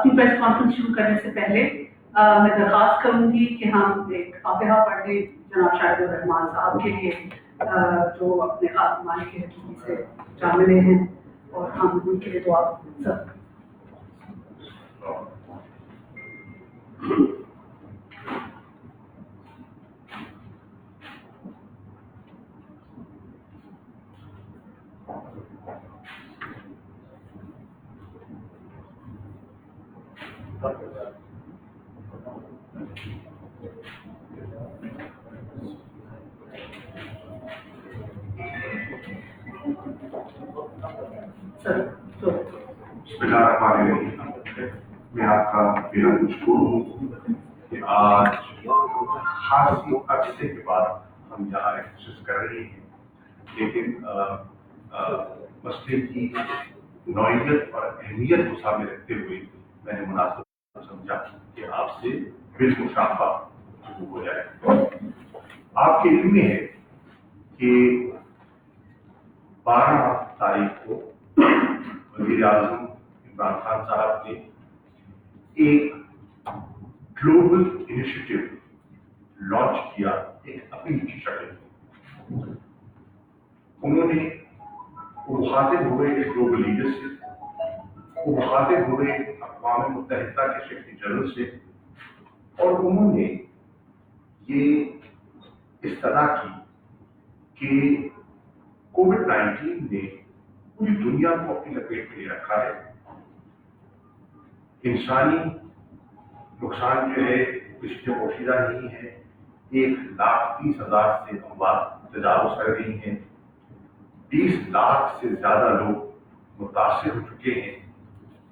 اپنی press conference شروع کرنے سے پہلے میں درخواست کروں گی کہ ہم ایک فاتحہ پڑھ لیں جناب شاہد الرحمان صاحب کے لیے جو اپنے مالک حقیقی سے جان ملے ہیں، اور ہم ان کے لیے دعا سب بسم اللہ الرحمن الرحیم۔ میں آپ کا بےحد مشکور ہوں کہ آج خاصی عرصے کے بعد ہم یہاں ایکسرسائز کر رہے ہیں، لیکن مسئلے کی نوعیت اور اہمیت کو سامنے رکھتے ہوئے میں نے مناسب سمجھا کہ آپ سے بالمشافہ گفتگو ہو جائے۔ آپ کے علم میں ہے کہ 12 تاریخ کو وزیر اعظم عمران خان صاحب نے ایک گلوبل انیشیٹو لانچ کیا، ایک اپیل کی شکل۔ انہوں نے مخاطب ہوئے گلوبل لیڈر سے، وہ مخاطب ہوئے اقوام متحدہ کے سیکرٹری جنرل سے، اور انہوں نے یہ اصطلاح کی کہ کووڈ-19 نے پوری دنیا کو اپنی لپیٹ میں لے رکھا ہے۔ انسانی نقصان جو ہے کسی سے پوشیدہ نہیں ہے۔ 1,30,000 سے اموات تجاوز کر گئی ہیں، 20 لاکھ سے زیادہ لوگ متاثر ہو چکے ہیں۔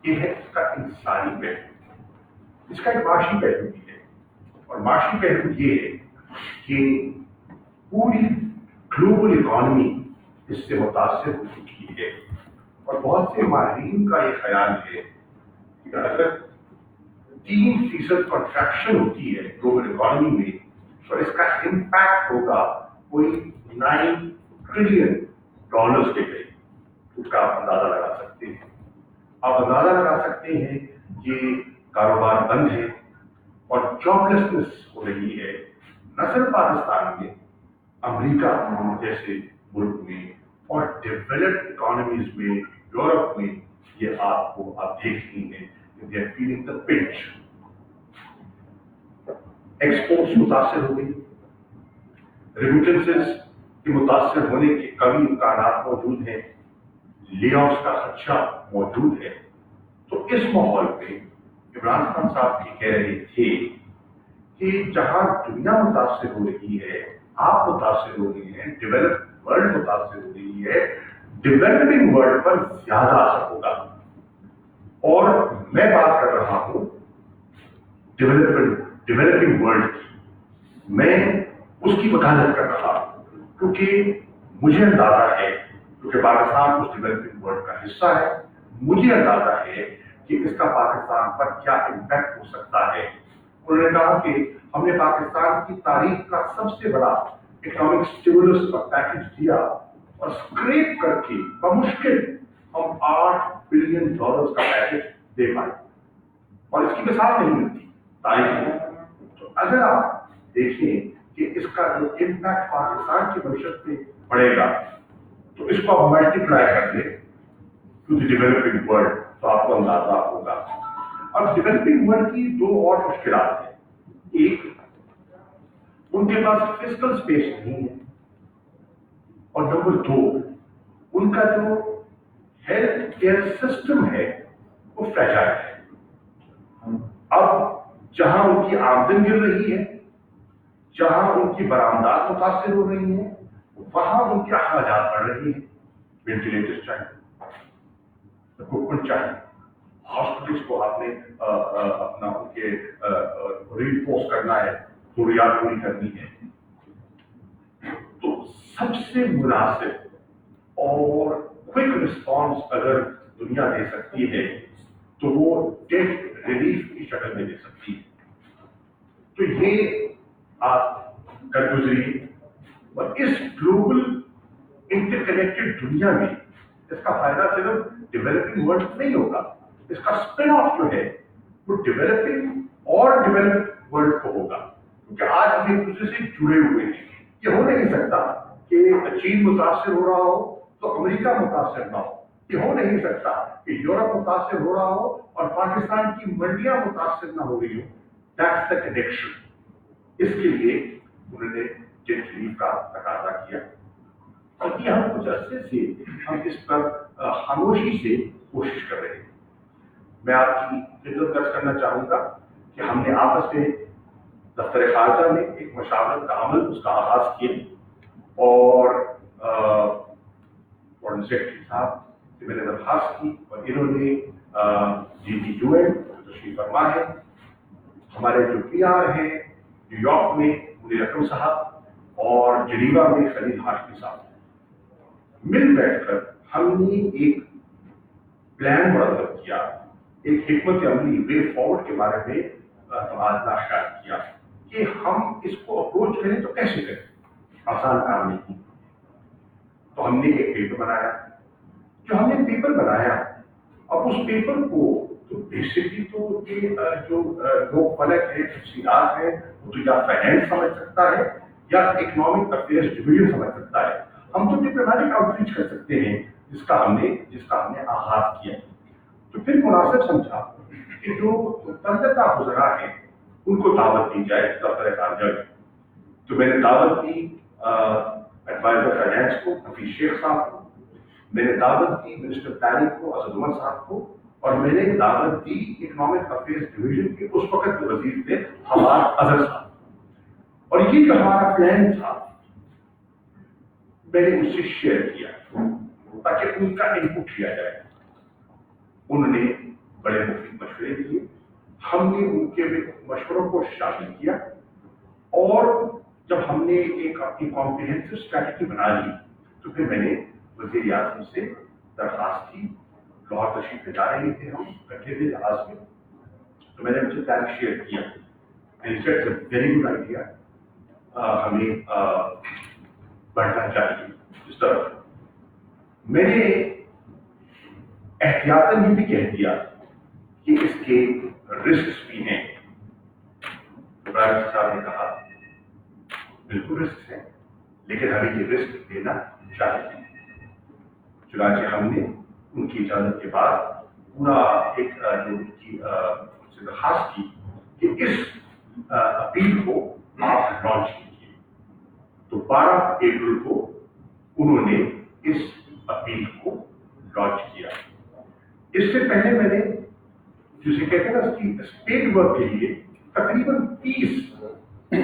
یہ ہے اس کا انسانی پہلو۔ اس کا ایک معاشی پہلو بھی ہے، اور معاشی پہلو یہ ہے کہ پوری گلوبل اکانومی اس سے متاثر ہو چکی ہے، اور بہت سے ماہرین کا یہ خیال ہے کہ اگر 3% کنٹریکشن ہوتی ہے گلوبل اکانومی میں تو اس کا امپیکٹ ہوگا کوئی $9 ٹریلین کے قریب۔ اس کا آپ اندازہ لگا سکتے ہیں۔ آپ اندازہ لگا سکتے ہیں کہ کاروبار بند ہے اور جاب لیسنس ہو رہی ہے، نہ صرف پاکستان میں، امریکہ جیسے ملک میں، اور ڈیولپڈ اکانومیز میں، یورپ میں یہ آپ دیکھ رہی ہیں کہ they are feeling the pinch. Exports متاثر ہو گئی، ریمیٹنسز کے متاثر ہونے کے کمی امکانات موجود ہیں، لے آفس کا خدشہ موجود ہے۔ تو اس ماحول میں عمران خان صاحب یہ کہہ رہے تھے کہ جہاں دنیا متاثر ہو رہی ہے، آپ متاثر ہو رہی ہیں، ڈیولپڈ ورلڈ متاثر ہو رہی ہے، ڈیولپنگ ورلڈ پر زیادہ اثر ہوگا۔ اور میں بات کر رہا ہوں ڈیولپنگ ورلڈ کی، میں اس کی وکالت کر رہا ہوں کیونکہ مجھے اندازہ ہے، کیونکہ پاکستان اس ڈیولپنگ ورلڈ کا حصہ ہے، مجھے اندازہ ہے کہ اس کا پاکستان پر کیا امپیکٹ ہو سکتا ہے۔ انہوں نے کہا کہ ہم نے پاکستان کی تاریخ کا سب سے بڑا اکنامک اسٹیمولس کا پیکج دیا، اور اسکریپ کر کے بمشکل ہم $8 بلین کا پیکج دے پائے، اور اس کی مثال نہیں ملتی تاریخ میں۔ تو اگر آپ دیکھیں کہ اس کا جو امپیکٹ پاکستان کی معیشت پہ پڑے گا، تو اس کو آپ ملٹیپلائی کر دیں ٹو دی ڈیولپنگ ورلڈ، تو آپ کو اندازہ ہوگا۔ اب ڈیولپنگ ورلڈ کی 2 اور مشکلات ہیں۔ ایک، ان کے پاس فزیکل اسپیس نہیں ہے، اور نمبر 2، ان کا جو ہیلتھ کیئر سسٹم ہے وہ فریجائل ہے۔ اب جہاں ان کی آمدن گر رہی ہے، جہاں ان کی برآمدات متاثر ہو رہی ہیں، وہاں ان کے اخراجات بڑھ رہی ہیں۔ وینٹیلیٹر چاہیے، اکوپمنٹ چاہیے، ہاسپٹلس کو آپ نے اپنا ان کے ری انفورس کرنا ہے، ضروریات پوری کرنی ہے۔ تو سب سے مناسب اور کوئک رسپانس اگر دنیا دے سکتی ہے تو وہ ڈیٹ ریلیف کی شکل میں دے سکتی ہے۔ تو یہ آپ کر گزری، اور اس گلوبل انٹر کنیکٹڈ دنیا میں اس کا فائدہ صرف ڈیولپنگ ورلڈ نہیں ہوگا، اس کا اسپن آف جو ہے वो डेवलपिंग और डेवलप्ड वर्ल्ड को होगा, क्योंकि आज हम एक दूसरे से जुड़े हुए हैं। ये हो नहीं सकता कि चीन मुतासर हो रहा हो तो अमेरिका मुतासर ना हो, ये हो नहीं सकता कि यूरोप मुतासर हो रहा हो और पाकिस्तान की मंडियां मुतासर ना हो रही हो। That's the connection. इसके लिए उन्होंने जेट रिलीफ का तकाजा किया और ये हम कुछ अरसे से हम इस पर खामोशी से कोशिश कर रहे हैं। मैं आपकी खिदमत दर्ज करना चाहूंगा कि हमने आपस में दफ्तर खारजा में एक मशावरत का अमल उसका आगाज किया और फॉरेन सेक्रेटरी साहब से मैंने दरखास्त की और इन्होंने GDUN तशरीफ फरमा है, हमारे जो PR हैं न्यूयॉर्क में मुनीर अकरम साहब और जनीवा में खलील हाशमी साहब मिल बैठकर हमने एक प्लान मुरतब किया, एक हिकमत अमली वे फॉरवर्ड के बारे में तबादला ख्याल किया कि हम इसको अप्रोच करें तो कैसे करें। आसान काम नहीं। तो हमने एक पेपर बनाया। जो हमने पेपर बनाया, अब उस पेपर को तो बेसिकली तो ये जो लोक फलक है, तफसीलात है, वो तो या फाइनेंस समझ सकता है या इकोनॉमिक अफेयर्स डिवीजन समझ सकता है। हम तो डिप्लोमेटिक आउटरीच कर सकते हैं जिसका हमने आगाज किया। तो फिर मुनासिब समझा कि जो तलता गुजरा है उनको दावत दी जाए दफ्तर खारजा में। तो मैंने दावत दी एडवाइजर फाइनेंस को हफीज शेख साहब को, मैंने दावत दी मिनिस्टर प्लानिंग को असद उमर साहब को और मैंने दावत दी इकोनॉमिक अफेयर्स डिवीजन के उस वक्त के वजीर थे हमार अजहर साहब। और ये जो हमारा प्लान था मैंने उससे शेयर किया ताकि उनका इनपुट लिया जाए। उन्होंने बड़े मुफीद मशवरे दिए, हमने उनके मशवरों को शामिल किया और जब हमने एक अपनी कॉम्प्रिहेंसिव स्ट्रैटेजी बना ली तो फिर मैंने वज़ीर आज़म से दरखास्त की। लाहौर तशरीफ ले जा रहे थे हम इकट्ठे थे जहाज में, तो मैंने उनसे प्लान शेयर किया। वेरी गुड आइडिया, हमें बढ़ना चाहिए इस तरफ। मैंने एहतियातन ये भी कह दिया कि इसके रिस्क भी हैं। इब्राहिम साहब ने कहा बिल्कुल रिस्क है, लेकिन हमें ये रिस्क लेना चाहिए। चुनांचे हमने उनकी इजाजत के बाद पूरा एक जो उनकी दरखास्त की कि इस अपील को आप लॉन्च कीजिए। तो 12 अप्रैल को उन्होंने इस अपील को लॉन्च किया। इससे पहले मैंने जिसे कहते हैं ना उसकी स्टेट वर्क के लिए तकरीबन 30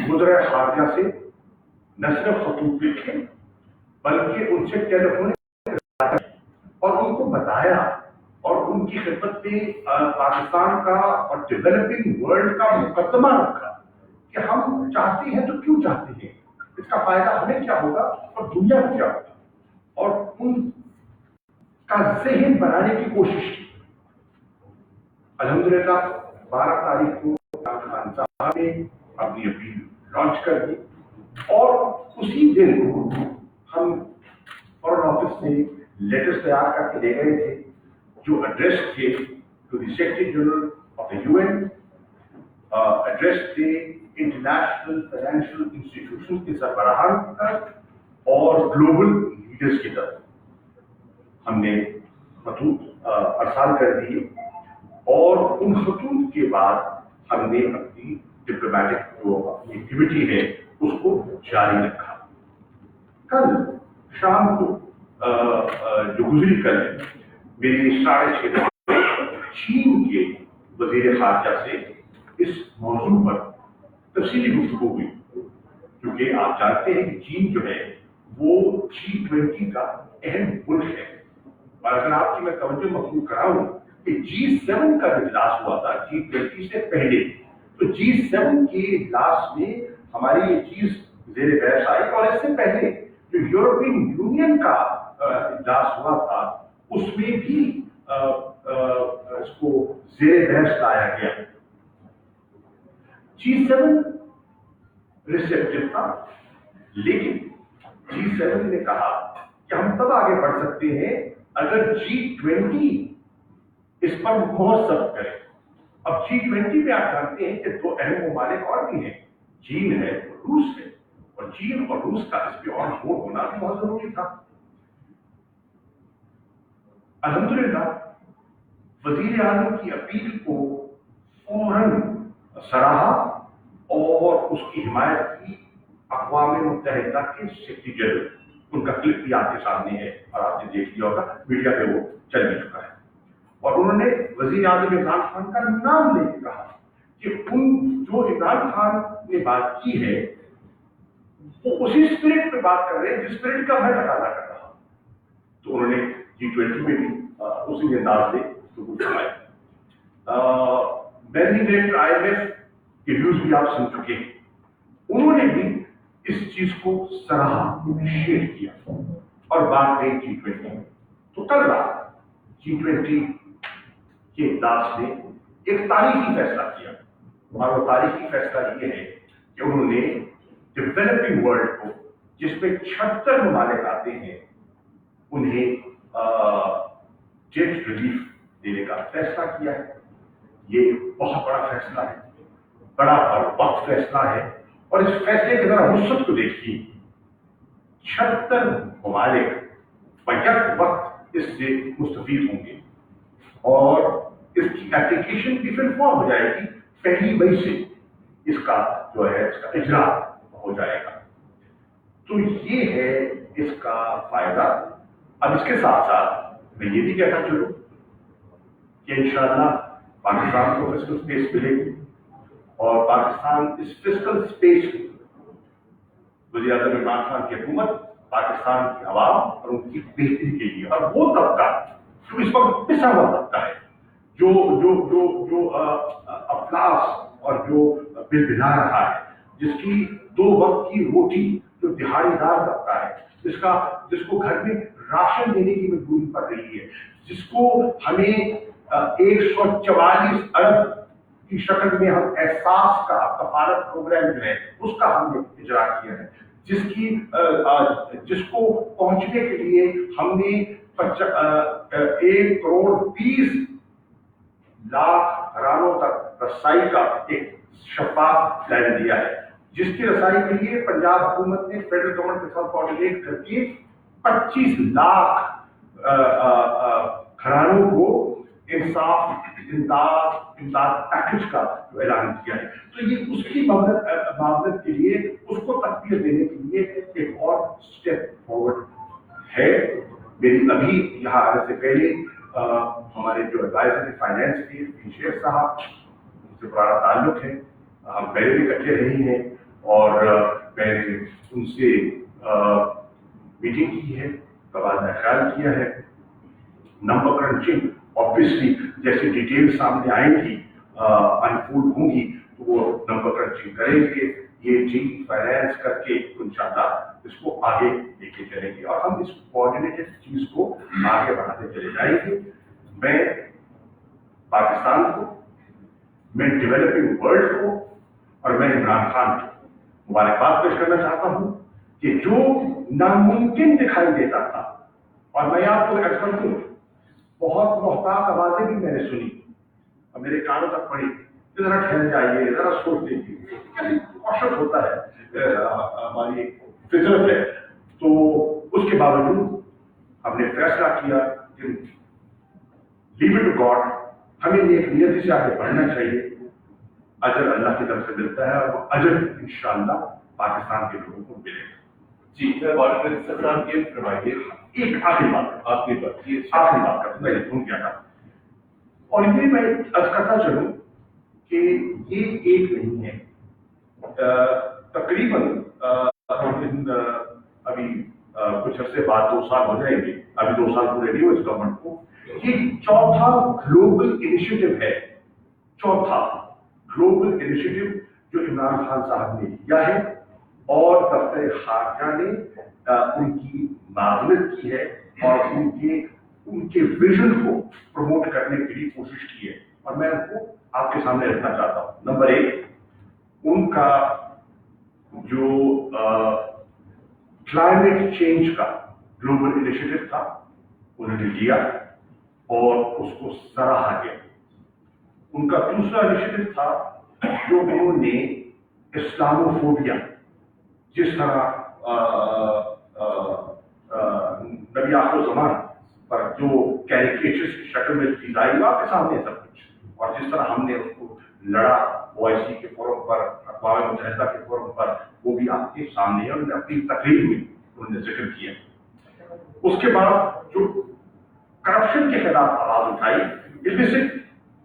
मुद्रा खारजा से न सिर्फ खतूत लिखे बल्कि उनसे टेलीफोनिक और उनको बताया और उनकी खिदमत में पाकिस्तान का और डेवलपिंग वर्ल्ड का मुकदमा रखा कि हम चाहते हैं तो क्यों चाहते हैं, इसका फायदा हमें क्या होगा और दुनिया को क्या होगा, और उनका ज़हन बनाने की कोशिश की। अल्हम्दुलिल्लाह 12 तारीख को इमरान खान साहब ने अपनी अपील लॉन्च कर दी और उसी दिन हम फॉरेन ऑफिस से लेटर्स तैयार करके ले गए थे जो एड्रेस थे to the secretary general of the UN, address थे इंटरनेशनल फाइनेंशियल इंस्टीट्यूशन के सरबराहान तक और ग्लोबल लीडर्स की तरफ हमने खतूत अरसाल कर दिए और उन खतूत के बाद हमने अपनी डिप्लोमेटिक जो अपनी एक्टिविटी है उसको जारी रखा। कल शाम को जो गुजरी कल मेरी 6:30 चीन के वजीर खारजा से इस मौजू पर तफसीली गुफ्तगू हुई, क्योंकि आप जानते हैं कि चीन जो है वो G20 का अहम मुल्क है। और अगर आपकी मैं तवज्जो मबसूल कराऊं कि G7 का जो इजलास हुआ था G20 से पहले, तो G7 के इजलास में हमारी ये चीज जेर बहस आई और इससे पहले जो यूरोपियन यूनियन का इजलास हुआ था उसमें भी इसको जेर बहस लाया गया। G7 रिसेप्टिव था, लेकिन G7 ने कहा कि हम तब आगे बढ़ सकते हैं अगर G20 इस पर मोहर सर्व करे। अब G20 में आप जानते हैं कि दो अहम ममालिक और भी हैं, चीन है और रूस है, और चीन और रूस का इस पे और जोर होना भी बहुत जरूरी था। अल्हम्दुलिल्लाह वजीर आजम की अपील को फौरन सराहा और उसकी हिमायत की अक़वाम मुत्तहिदा के सेक्रेटरी जनरल, उनका क्लिप भी आपके सामने है और आपने देख लिया होगा, मीडिया पे वो चल भी चुका है। और उन्होंने वजीर आजम इमरान खान का नाम लेकर कहा कि उन जो इमरान खान ने बात की है वो उसी स्पिरिट में बात कर रहे हैं जिस स्पिरिट का मैं तकाजा कर रहा हूं। तो उन्होंने G20 में भी उसी अंदाज से उसको फरमाया। मैनेजिंग डायरेक्टर IMF के व्यूज भी आप सुन चुके हैं, उन्होंने भी इस चीज को सराहा, अप्रिशिएट किया और बात गई G20 में। तो कल रात G20 के इजलास ने एक तारीखी फैसला किया, और वो तारीखी फैसला ये है कि उन्होंने डेवलपिंग वर्ल्ड को, जिसमें 76 ममालिक आते हैं, उन्हें डेट रिलीफ देने का फैसला किया है। ये बहुत बड़ा फैसला है, बड़ा वक्त फैसला है, और इस फैसले के जरा वुसअत को देखिए। 76 ममालिक बैक वक्त इससे मुस्तफीद होंगे और इसकी एप्लीकेशन भी फिर फॉर्म हो जाएगी 1 मई से, इसका जो है इसका इजरा हो जाएगा। तो ये है इसका फायदा। अब इसके साथ साथ मैं ये भी कहता चलूं कि इंशाअल्लाह पाकिस्तान को फिस्कल स्पेस मिलेगी, और पाकिस्तान इस फिस्कल स्पेस को वज़ीर आज़म इमरान खान की हुकूमत, पाकिस्तान की आवाम और उनकी बेहतरी के लिए, और वो तबका जो इस वक्त पिसा हुआ तबका है, जो जो जो जो अफलास और जो बिलबिला रहा है, जिसकी 2 वक्त की रोटी, जो दिहाड़ीदार तबका है, जिसको घर में राशन देने की मजबूरी पड़ रही है, जिसको हमें 144 अरब की शक्ल में हम एहसास का कफालत प्रोग्राम जो है उसका हमने इजरा किया है, जिसको पहुंचने के लिए हमने 1 करोड़ 30 लाख घरानों तक रसाई का एक शफाफ प्लान दिया है, जिसकी रसाई के लिए पंजाब हुकूमत ने फेडरल गवर्नमेंट के साथ कोऑर्डिनेट करके 25 लाख घरानों को इमदाद पैकेज का जो ऐलान किया है। तो ये उसकी मामलत के लिए, उसको तकबीर देने के लिए एक और स्टेप फॉरवर्ड है। मेरी अभी यहाँ आने से पहले हमारे जो एडवाइजर फाइनेंस के शेख साहब, उनसे पुराना ताल्लुक है, हम पहले भी इकट्ठे रहे हैं, और मैंने उनसे मीटिंग की है, तबादला ख्याल किया है। नंबर क्रंचिंग ऑब्वियसली जैसे डिटेल सामने आएंगी, अनफोल्ड होंगी, तो वो नंबर क्रंचिंग करेंगे, ये टीम फाइनेंस करके इंशाअल्लाह इसको आगे लेके चलेंगे, और हम इस कोऑर्डिनेटेड चीज को आगे बढ़ाते चले जाएंगे। मैं पाकिस्तान को, मैं डेवलपिंग वर्ल्ड को, और मैं इमरान खान को मुबारकबाद पेश करना चाहता हूं कि जो नामुमकिन दिखाई देता था, और मैं आपको अर्ज कर दूं, बहुत मोहताज आवाजें भी मैंने सुनी और मेरे कानों तक पड़ी, जरा ठहर जाइए, जरा सोच लीजिए, कैसे कॉशस होता है, हमारी फितरत है। तो उसके बावजूद हमने फैसला किया कि लीव इट टू गॉड, हमें एक नियति से आगे बढ़ना चाहिए। अजर अल्लाह की तरफ से मिलता है, और वो अजर इंशाअल्लाह पाकिस्तान के लोगों को मिलेगा। जी साहब, ये फरमाइए, एक आखिरी बात कर मैं भूल गया था, और ये मैं अर्ज करता चलूं कि ये एक नहीं है, तकरीबन अभी कुछ अर्से बाद 2 साल हो जाएंगे, अभी 2 साल पूरे नहीं हुए इस गवर्नमेंट को। ये चौथा ग्लोबल इनिशिएटिव है, चौथा ग्लोबल इनिशिएटिव जो इमरान खान साहब ने लिया है, और दफ्तर खारजा ने उनकी मावनत की है, और उनके विजन को प्रमोट करने के लिए कोशिश की है, और मैं उनको आपके सामने रखना चाहता हूँ। नंबर 1, उनका जो क्लाइमेट चेंज का ग्लोबल इनिशिएटिव था, उन्होंने लिया और उसको सराहा गया। उनका दूसरा इनिशिएटिव था जो उन्होंने इस्लामोफोबिया, जिस तरह नबी आखिर ज़मान पर जो कैरिकेचर्स की शक्ल में चीज आई वो आपके सामने है सब कुछ, और जिस तरह हमने उसको लड़ा OIC के फोरम पर, अक़वाम मुत्तहिदा के फोरम पर, वो भी आपके सामने है। उन्होंने अपनी तकरीर में उन्होंने जिक्र किया। उसके बाद जो करप्शन के खिलाफ आवाज उठाई, इलिसिट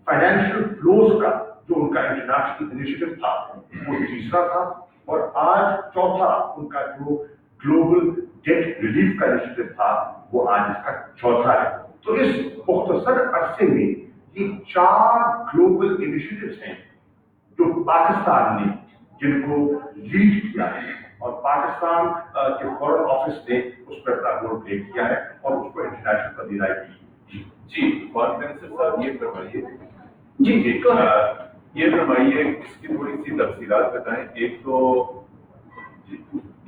फाइनेंशियल फ्लोज का जो उनका इंटरनेशनल इनिशिएटिव था वो तीसरा था, और आज चौथा उनका जो ग्लोबल डेट रिलीफ का इनिशिएटिव था वो आज इसका चौथा है। तो इस मुख्तसर अरसे में ये 4 ग्लोबल इनिशिएटिव्स हैं जो पाकिस्तान ने जिनको लीड किया है, और पाकिस्तान के फॉरेन ऑफिस ने उस पर अपना रोल प्ले किया है और उसको इंटरनेशनल पदीराई दी। जी, फॉरेन मिनिस्टर साहब ये फरमाइए। जी जी, ये फरमाइए, इसकी थोड़ी सी तफसीलात बताएं। एक तो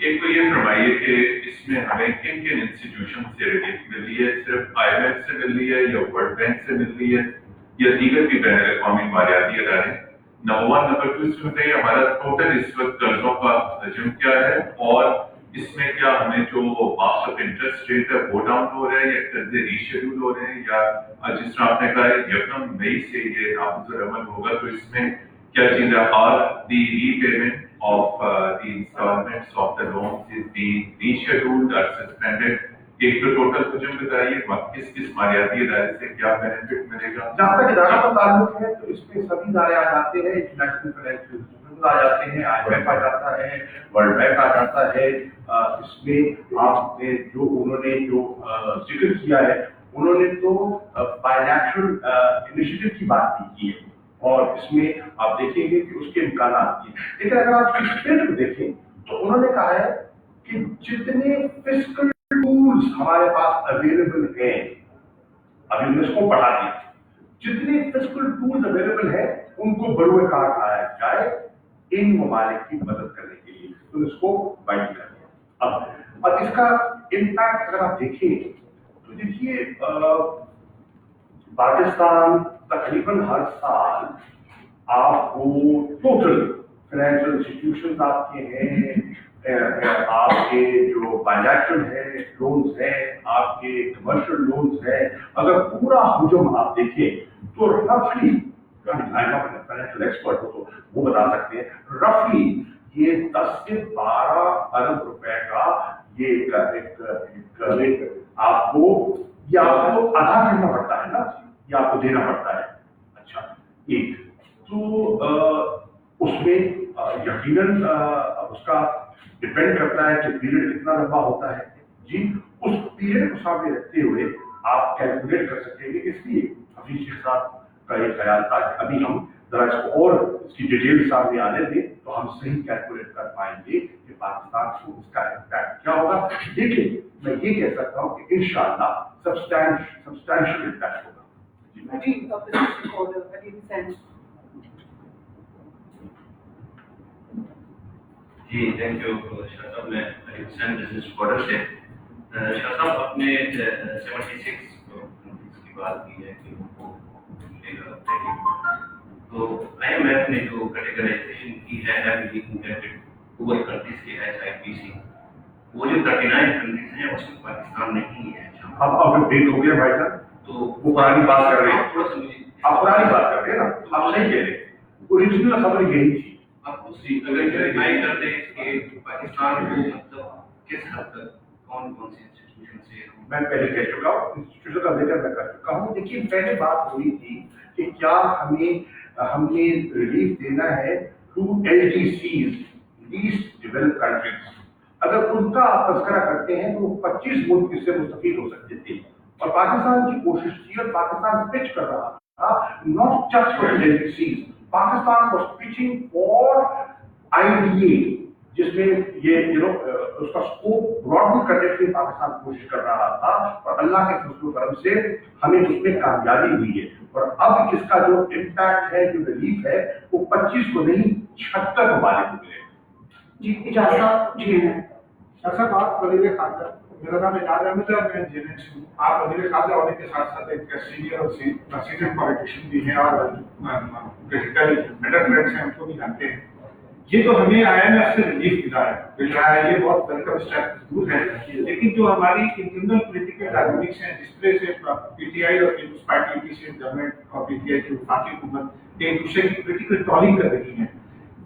ये फरमाइए कि इसमें हमें किन किन इंस्टीट्यूशन से रिलीफ मिली है, सिर्फ IMF से मिली है या वर्ल्ड बैंक से मिल रही है या दीगर भी बैन अवी मालियाती अदारे? नंबर 1। नंबर 2, इसमें बताइए हमारा टोटल इस वक्त कर्जों का हजम क्या है, और इसमें क्या हमें जो मार्क्स ऑफ इंटरेस्ट रेट है वो डाउन हो रहा है या कर्जे रीशेड्यूल हो रहे हैं, या जिस तरह आपने कहा 1 मई से ये नाफिज अमल होगा, तो इसमें क्या चीज है? Are the repayment of the installments of the loans is being rescheduled or suspended? एक तो टोटल हजम बताइए, किस मालियाती इदारे से क्या बेनिफिट मिलेगा? जहाँ तक इदारा का ताल्लुक है तो इसमें सभी इदारे आ जाते हैं, इंटरनेशनल फाइनेंशियल इंस्टीट्यूट आ जाते हैं, IMF आ जाता है, वर्ल्ड बैंक आ जाता है। इसमें आपने जो उन्होंने जो जिक्र किया है, उन्होंने तो बायलैटरल इनिशिएटिव की बात भी की है, और इसमें आप देखेंगे कि उसके इम्कान हैं। लेकिन अगर आप इस फील्ड में देखें तो उन्होंने कहा है कि जितने फिस्कल टूल्स हमारे पास अवेलेबल हैं, अभी हमने इसको पढ़ा दिया, जितने फिस्कल टूल्स अवेलेबल हैं उनको बरूए कार लाया जाए इन ममालिक की मदद करने के लिए, तो इसको बाइट कर दिया। अब इसका इम्पैक्ट अगर आप देखें तो देखिए पाकिस्तान तकरीबन हर साल आपको टोटल फाइनेंशियल इंस्टीट्यूशंस आपके हैं, आपके जो बायलैटरल है लोन्स हैं, आपके कमर्शियल लोन्स हैं, अगर पूरा हुजम आप देखें तो रफली, फाइनेंशियल एक्सपर्ट हो तो वो बता सकते हैं, रफली ये 10 से 12 अरब रुपए का ये एक आपको अदा करना पड़ता है ना, या आपको देना पड़ता है। अच्छा, एक तो उसमें यकीनन उसका डिपेंड करता है कि पीरियड कितना लंबा होता है। जी, उस पीरियड को सामने रखते हुए आप कैलकुलेट कर सकेंगे। इसलिए हफीज शेख साहब का ये ख्याल था कि अभी हम जरा इसको और इसकी डिटेल सामने आने दें तो हम सही कैलकुलेट कर पाएंगे कि पाकिस्तान को इसका इम्पैक्ट क्या होगा। लेकिन मैं ये कह सकता हूँ कि इंशाअल्लाह सब्सटैंशियल इम्पैक्ट होगा। जी, थैंक यू शाह साहब। मैं अली हुसैन बिजनेस बॉर्डर से। शाह साहब, आपने 76 की बात की है कि उनको मिलेगा, तो IMF ने जो कैटेगराइजेशन की है पुअर कंट्रीज की HIPC, वो जो 39 कंट्रीज हैं उसमें पाकिस्तान नहीं है। अब अपडेट हो गया भाई साहब, तो वो पुरानी बात कर रहे हैं, थोड़ा सा मुझे आप पुरानी बात कर रहे हैं ना, आप नहीं कह रहे, ओरिजिनल खबर यही थी। आप उसी अगर वेरीफाई कर दें कि पाकिस्तान को मतलब किस हद तक कौन कौन से इंस्टीट्यूशन से, मैं पहले कह चुका हूँ, इंस्टीट्यूशन का जिक्र मैं कर चुका हूँ। देखिए, पहले बात हुई थी कि क्या हमने रिलीफ देना है to LDCs, least developed countries. अगर उनका आप तस्करा करते हैं तो 25 मुल्क इससे मुस्तफीद हो सकते थे, और पाकिस्तान की कोशिश थी, और पाकिस्तान पिच कर रहा था not just for LDCs, Pakistan was pitching for IDA, जिसमें ये उसका स्कोप ब्रॉडन करने के लिए पाकिस्तान कोशिश कर रहा था, और अल्लाह के फजल करम से हमें उसमें कामयाबी हुई है। और अब इसका जो इम्पैक्ट है, जो रिलीफ है, वो 25 को नहीं 76 ममालिक को मिलेगा। जी, इजाजत जी हैं। ऐसा बात वजीर खारजा मेरा नाम एजाज अहमद है, मैं जेएनयू से हूँ। आप वजीर खारजा होने के साथ साथ एक सीनियर और सीनियर पॉलिटिशियन भी हैं और पोलिटिकल अंडरग्रेड्स हैं, उनको भी जानते हैं। ये जो हमें IMF से रिलीफ मिल रहा है, ये बहुत वेलकम स्टेप जरूर है, लेकिन जो हमारी इंटरनल पॉलिटिकल डायनामिक्स हैं, जिसपे से PTI और पीपल्स पार्टी की स्टेट गवर्नमेंट और PTI की वफाकी हुकूमत एक दूसरे की पॉलिटिकल ट्रॉलिंग कर रही है,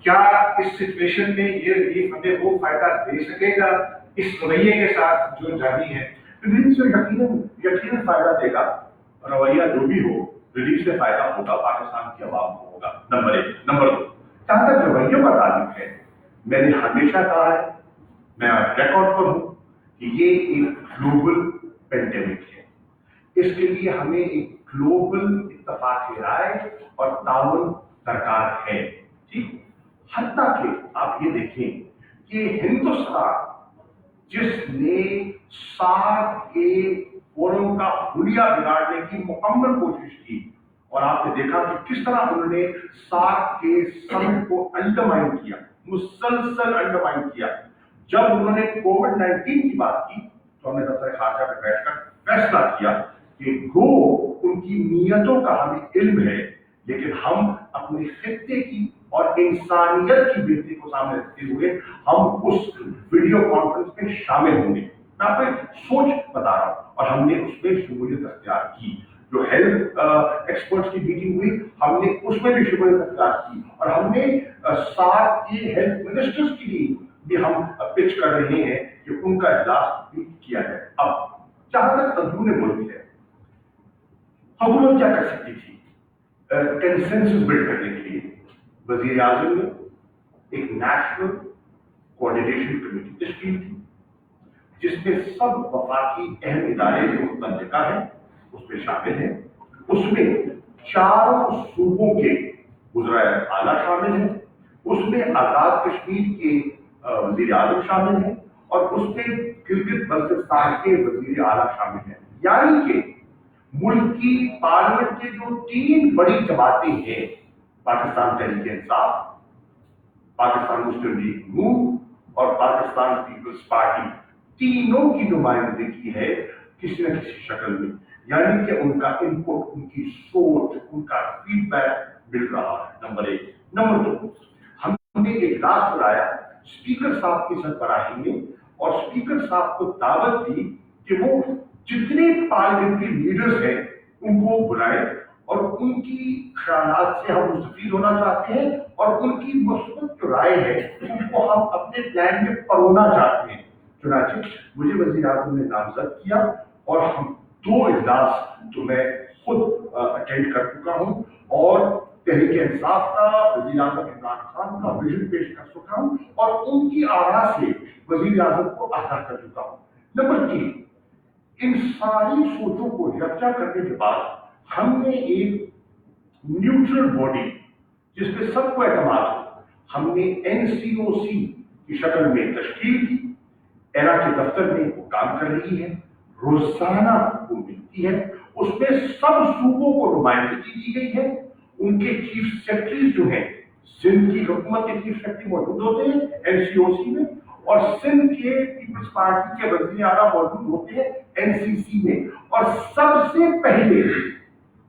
क्या इस सिचुएशन में ये रिलीफ हमें वो फायदा दे सकेगा इस रवैये के साथ जो जारी है? रिलीफ से यकीनन फायदा देगा। रवैया जो भी हो, रिलीफ से फायदा होगा, पाकिस्तान की आवाम को होगा, नंबर 1। नंबर 2, जहां तक रवैयों का ताल्लुक है, मैंने हमेशा कहा है, मैं रिकॉर्ड पर हूं कि ये एक ग्लोबल पेंडेमिक है। इसके लिए हमें एक ग्लोबल इत्तेफाक राय और ताउन दरकार है। ठीक, हत्ता कि आप ये देखें कि हिंदुस्तान जिसने सार्क के फोरम का हुलिया बिगाड़ने की मुकम्मल कोशिश की, और आपने देखा कि किस तरह उन्होंने सार्क के समिट को अंडरमाइन किया, मुसलसल अंडरमाइन किया। जब उन्होंने कोविड-19 की बात की तो हमने दफ्तर खारजा में बैठकर फैसला किया कि गो उनकी नीयतों का हमें इल्म है, लेकिन हम अपने खित्ते की और इंसानियत की बेहतरी को सामने रखते हुए हम उस वीडियो कॉन्फ्रेंस में शामिल होंगे। मैं आपको एक सोच बता रहा हूं, और हमने उसमें शमूलियत अख्तियार की। जो हेल्थ एक्सपर्ट्स की मीटिंग हुई, हमने उसमें भी शमूलियत अख्तियार की, और हमने साथ के हेल्थ मिनिस्टर्स के लिए भी हम पिच कर रहे हैं कि उनका इजलास भी किया जाए। अब जहां तक अंदरूनी मुल्क है, हुकूमत क्या कर सकती थी कंसेंसस बिल्ड करने के लिए? वजीर आजम ने एक नेशनल कोऑर्डिनेशन कमेटी तश्कील की, जिसमें सब वफाकी अहम इदारे जो मुतल्लिका है उसमें शामिल है। उसमें चारों सूबों के वज़ीर आला शामिल हैं, उसमें आजाद कश्मीर के वजीर आजम शामिल हैं, और उसमें गिलगित बल्तिस्तान के वजीर आला शामिल हैं। यानी कि मुल्क की पार्लियामेंट के जो 3 बड़ी जमातें हैं, पाकिस्तान तहरीक इंसाफ, पाकिस्तान मुस्लिम लीग नून और पाकिस्तान पीपल्स पार्टी, तीनों की नुमाइंदगी है किसी न किसी शक्ल में। यानी कि उनका इनपुट, उनकी सोच, उनका फीडबैक मिल रहा है, नंबर 1। नंबर 2, हमने एक इजलास बुलाया स्पीकर साहब की सरबराही में, और स्पीकर साहब को दावत दी कि वो जितने पार्लियामेंट्री लीडर्स हैं उनको बुलाएं, और उनकी ख्यालात से हम मुस्तफीद होना चाहते हैं, और उनकी मुस्बत जो राय है उनको हम अपने प्लान में परोना चाहते हैं। चुनांचे मुझे वज़ीर आज़म ने नामजद किया, और हम 2 इजलास तो मैं खुद अटेंड कर चुका हूं, और तहरीक इंसाफ का, वज़ीर आज़म इमरान खान का विजन पेश कर चुका हूं, और उनकी आरा से वज़ीर आज़म को आगाह कर चुका हूं। नंबर 3, इन सारी सोचों को यकजा करने के बाद हमने एक न्यूट्रल बॉडी जिसपे सबको एतमाद हो, हमने NCOC की शक्ल में तश्कील की। एरा के दफ्तर में वो काम कर रही है, रोजाना वो मिलती है, उसमें सब सूबों को नुमाइंदगी दी गई है। उनके चीफ सेक्रेटरी जो हैं, सिंध की हुकूमत के चीफ सेक्रेटरी मौजूद होते हैं NCOC में, और सिंध के पीपल्स पार्टी के वज़ीर आला मौजूद होते हैं NCC में। और सबसे पहले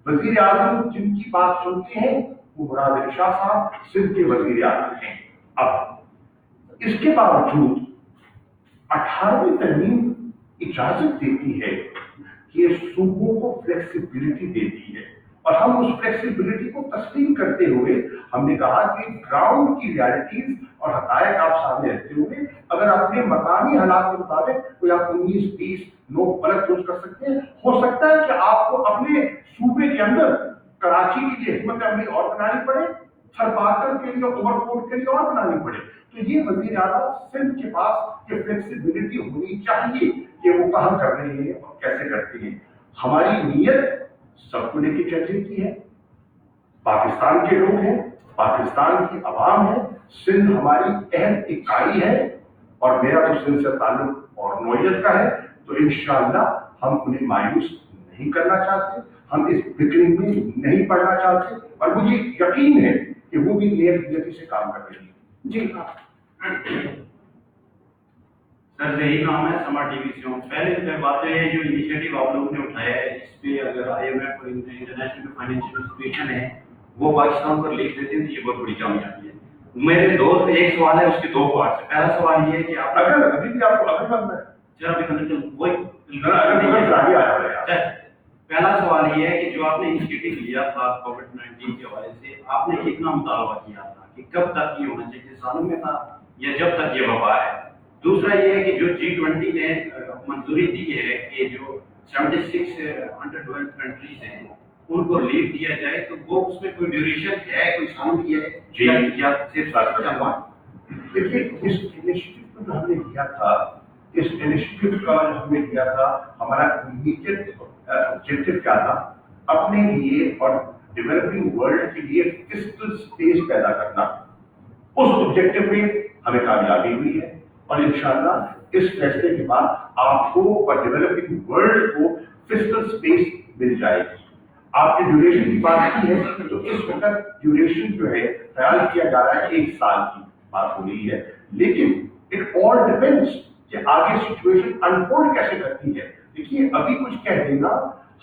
वज़ीर आज़म जिनकी बात सुनते हैं वो मुराद अली शाह साहब, सिंध के वज़ीर आज़म हैं। अब इसके बावजूद 18वीं तरमीम इजाजत देती है कि सूबों को फ्लेक्सिबिलिटी देती है, और हम उस फ्लेक्सिबिलिटी को तस्लीम करते हुए हमने कहा कि ग्राउंड की रियलिटीज और हकायक आप सामने रखते हुए अगर अपने मकामी हालात के मुताबिक कोई आप 19-20 नोट गलत यूज कर सकते हैं, हो सकता है कि आपको अपने सूबे के अंदर कराची के लिए हिकमत अमली और बनानी पड़े, थरपाकर के लिए, उमरकोट के लिए और बनानी पड़े। तो ये वज़ीर आला सिंध के पास ये फ्लेक्सिबिलिटी होनी चाहिए कि वो कहाँ कर रहे हैं और कैसे करते हैं। हमारी नीयत सबको लेके चलने की है, पाकिस्तान के लोग हैं, पाकिस्तान की आवाम है, सिंध हमारी अहम इकाई है, और मेरा तो सिंध से ताल्लुक और नौयत का है, तो इंशाअल्लाह हम उन्हें मायूस नहीं करना चाहते, हम इस बिक्री में नहीं पड़ना चाहते, और मुझे यकीन है कि वो भी नियति से काम कर रही है। जी हाँ, सर ज़हीर नाम है, समा टीवी से हूँ। पहले मैं बात है जो इनिशिएटिव आप लोगों ने उठाया है, इस पे अगर IMF और इंटरनेशनल फाइनेंशियल इंस्टीट्यूशन है वो पाकिस्तान पर लिख देते हैं तो ये बहुत बड़ी कामयाबी है। मेरे दोस्त एक सवाल है, उसके दो पार्ट है। पहला सवाल ये है कि आप अगर अभी भी आपको अगर मैं जरा भी कंडक्टर वही आगे आ रहा है। पहला सवाल ये है कि जो आपने इनिशिएटिव लिया था कोविड-19 के हवाले से, आपने कितना मुतालबा किया था कि कब तक ये होना चाहिए, सालों में था या जब तक ये वबा है? दूसरा ये है कि जो G20 ने मंजूरी दी है कि जो 76 अंडर 12 कंट्रीज हैं उनको रिलीफ दिया जाए, तो वो उसमें कोई ड्यूरेशन है, कोई साल की है जी। या सिर्फ देखिए, इस इनिशिएटिव को जो हमने लिया था, इस इनिशिएटिव का जो हमने लिया था, हमारा इमीडिएट ऑब्जेक्टिव क्या था? अपने लिए और डेवलपिंग वर्ल्ड के लिए फिस्कल स्पेस पैदा करना। उस ऑब्जेक्टिव में हमें कामयाबी हुई है और इंशाल्लाह इस फैसले के बाद आपको और डेवलपिंग वर्ल्ड को फिस्कल स्पेस मिल जाएगी। आपने ड्यूरेशन की बात की है, तो इस वक्त ड्यूरेशन जो है ख्याल किया जा रहा है 1 साल की बात हो रही है, लेकिन इट ऑल डिपेंड्स कि आगे सिचुएशन अनफोल्ड कैसे करती है। देखिए, अभी कुछ कह देना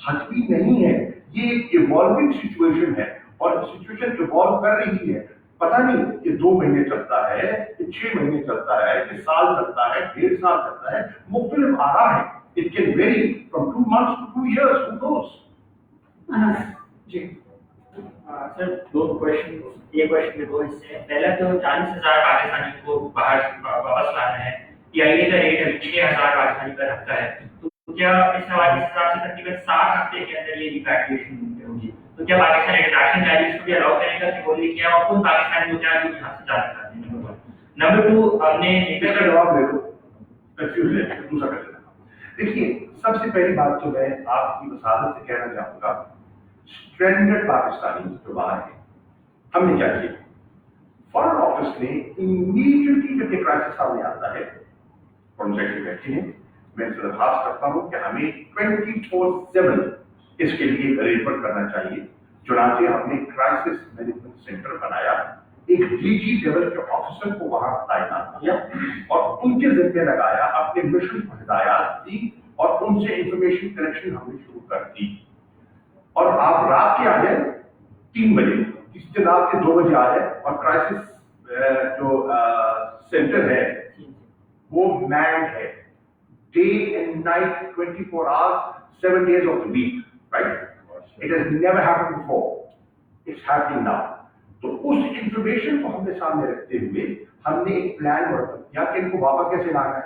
हतमी नहीं है, ये एक इवॉल्विंग सिचुएशन है और सिचुएशन इवॉल्व कर रही है। पता नहीं कि 2 महीने चलता है, कि 6 महीने चलता है, कि साल चलता है, 1.5 साल चलता है, मुख्तलिफ आ रहा है। It can vary from 2 months to 2 years, who knows? जी सर दो क्वेश्चन, ये क्वेश्चन के दो हिस्से हैं। पहला तो 40,000 पाकिस्तानी को बाहर वापस लाना है, PIA का रेट अभी 6,000 पाकिस्तानी पर हफ्ता है, तो क्या इस सवाल के हिसाब से तकरीबन 7 हफ्ते के अंदर ये रिपैट्रिएशन होगी? तो क्या पाकिस्तान इंटरनेशनल चार्जेस को भी अलाउ करेगा कि वो लेके आओ कौन पाकिस्तानी को क्या जो यहाँ से जाना चाहते हैं? नंबर 2, हमने इसका जवाब ले लो, कंफ्यूज है, दूसरा कर लेना। देखिए, सबसे पहली बात तो मैं आपकी वसालत से कहना चाहूंगा, स्ट्रैंडेड पाकिस्तानी जो बाहर है, हमने क्या किया? फॉरेन ऑफिस ने इमीडिएटली जब ये क्राइसिस सामने आता है, फॉरेन सेक्रेटरी बैठे हैं, मैं इनसे दरखास्त करता हूं कि हमें 24/7 इसके लिए अरेंजमेंट करना चाहिए। चुनाचे हमने क्राइसिस मैनेजमेंट सेंटर बनाया, एक DG लेवल के ऑफिसर को वहां तैनात किया और उनके जिम्मे लगाया, अपने मिशन को हिदायत दी और उनसे इंफॉर्मेशन कलेक्शन हमने शुरू कर दी। और आप रात के आ जाए 3 बजे, इस दिन रात के 2 बजे आ जाए और क्राइसिस जो सेंटर है वो मैन्ड है, day and night 24 hours 7 days of the week, right? It has never happened before. It's happening now. तो उस इंफॉर्मेशन को हमने सामने रखते हुए हमने एक प्लान मुरतब किया कि इनको वापस कैसे लाना है।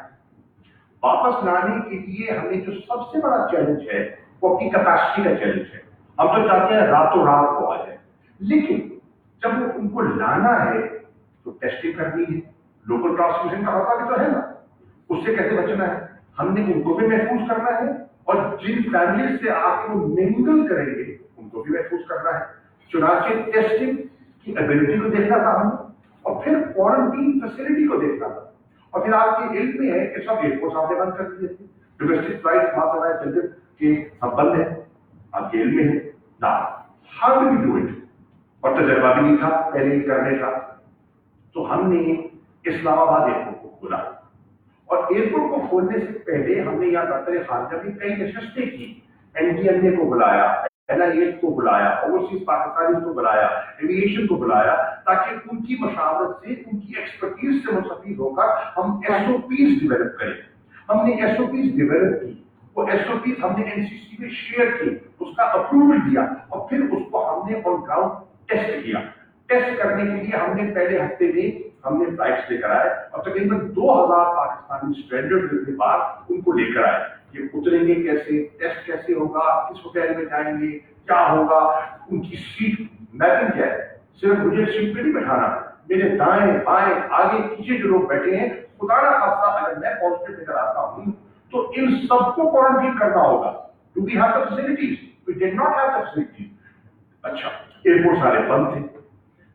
वापस लाने के लिए हमें जो सबसे बड़ा चैलेंज है वो अपनी कैपेसिटी का चैलेंज है। हम तो चाहते हैं रातों रात वो आ जाए, लेकिन जब उनको लाना है तो टेस्टिंग करनी है, लोकल ट्रांसमिशन का खतरा भी तो है ना, उससे कैसे बचना है, हमने उनको भी महफूज करना है और जिन फैमिली से आके वो मिंगल करेंगे उनको भी महफूज करना है। चुनाचे टेस्टिंग की एबिलिटी को देखना था हमने और फिर क्वारंटीन फैसिलिटी को देखना था। और फिर आपके इल्म में है कि सब एयरपोर्ट आपने बंद कर दिए थे, डोमेस्टिक फ्लाइट वहां से चलते कि सब बंद है, आपके इल्म में है ना, how do we do it? और तजर्बा भी नहीं था पहले करने का, तो हमने इस्लामाबाद एयरपोर्ट को खोला और एयरपोर्ट को खोलने से पहले हमने यहाँ दफ्तर खारजा में कई नशस्तें की, NDMA को बुलाया, NIH को बुलाया, ओवरसीज पाकिस्तानी को बुलाया, एविएशन को बुलाया, ताकि उनकी मशावरत से, उनकी एक्सपर्टीज से मुस्तफीद होकर हम SOPs डेवलप करें। हमने SOPs डेवलप की, वो SOPs हमने NCC में शेयर की, उसका अप्रूवल दिया और फिर उसको हमने ऑन ग्राउंड टेस्ट किया। टेस्ट करने के लिए हमने पहले हफ्ते में हमने फ्लाइट्स लेकर आए और तकरीबन 2000 पाकिस्तानी स्ट्रैंडेड के बाद उनको लेकर आए कि उतरेंगे कैसे, टेस्ट कैसे होगा, किस होटल में जाएंगे, क्या होगा, उनकी सीट मैपिंग क्या है। सिर्फ मुझे सीट पे नहीं बैठाना, मेरे दाएं बाएं आगे पीछे जो लोग बैठे हैं, खुदा ना खास्ता अगर मैं पॉजिटिव लेकर आता हूं तो इन सबको क्वारंटीन करना होगा। Do we have the facilities? We did not have the facilities. अच्छा, एयरपोर्ट सारे बंद थे।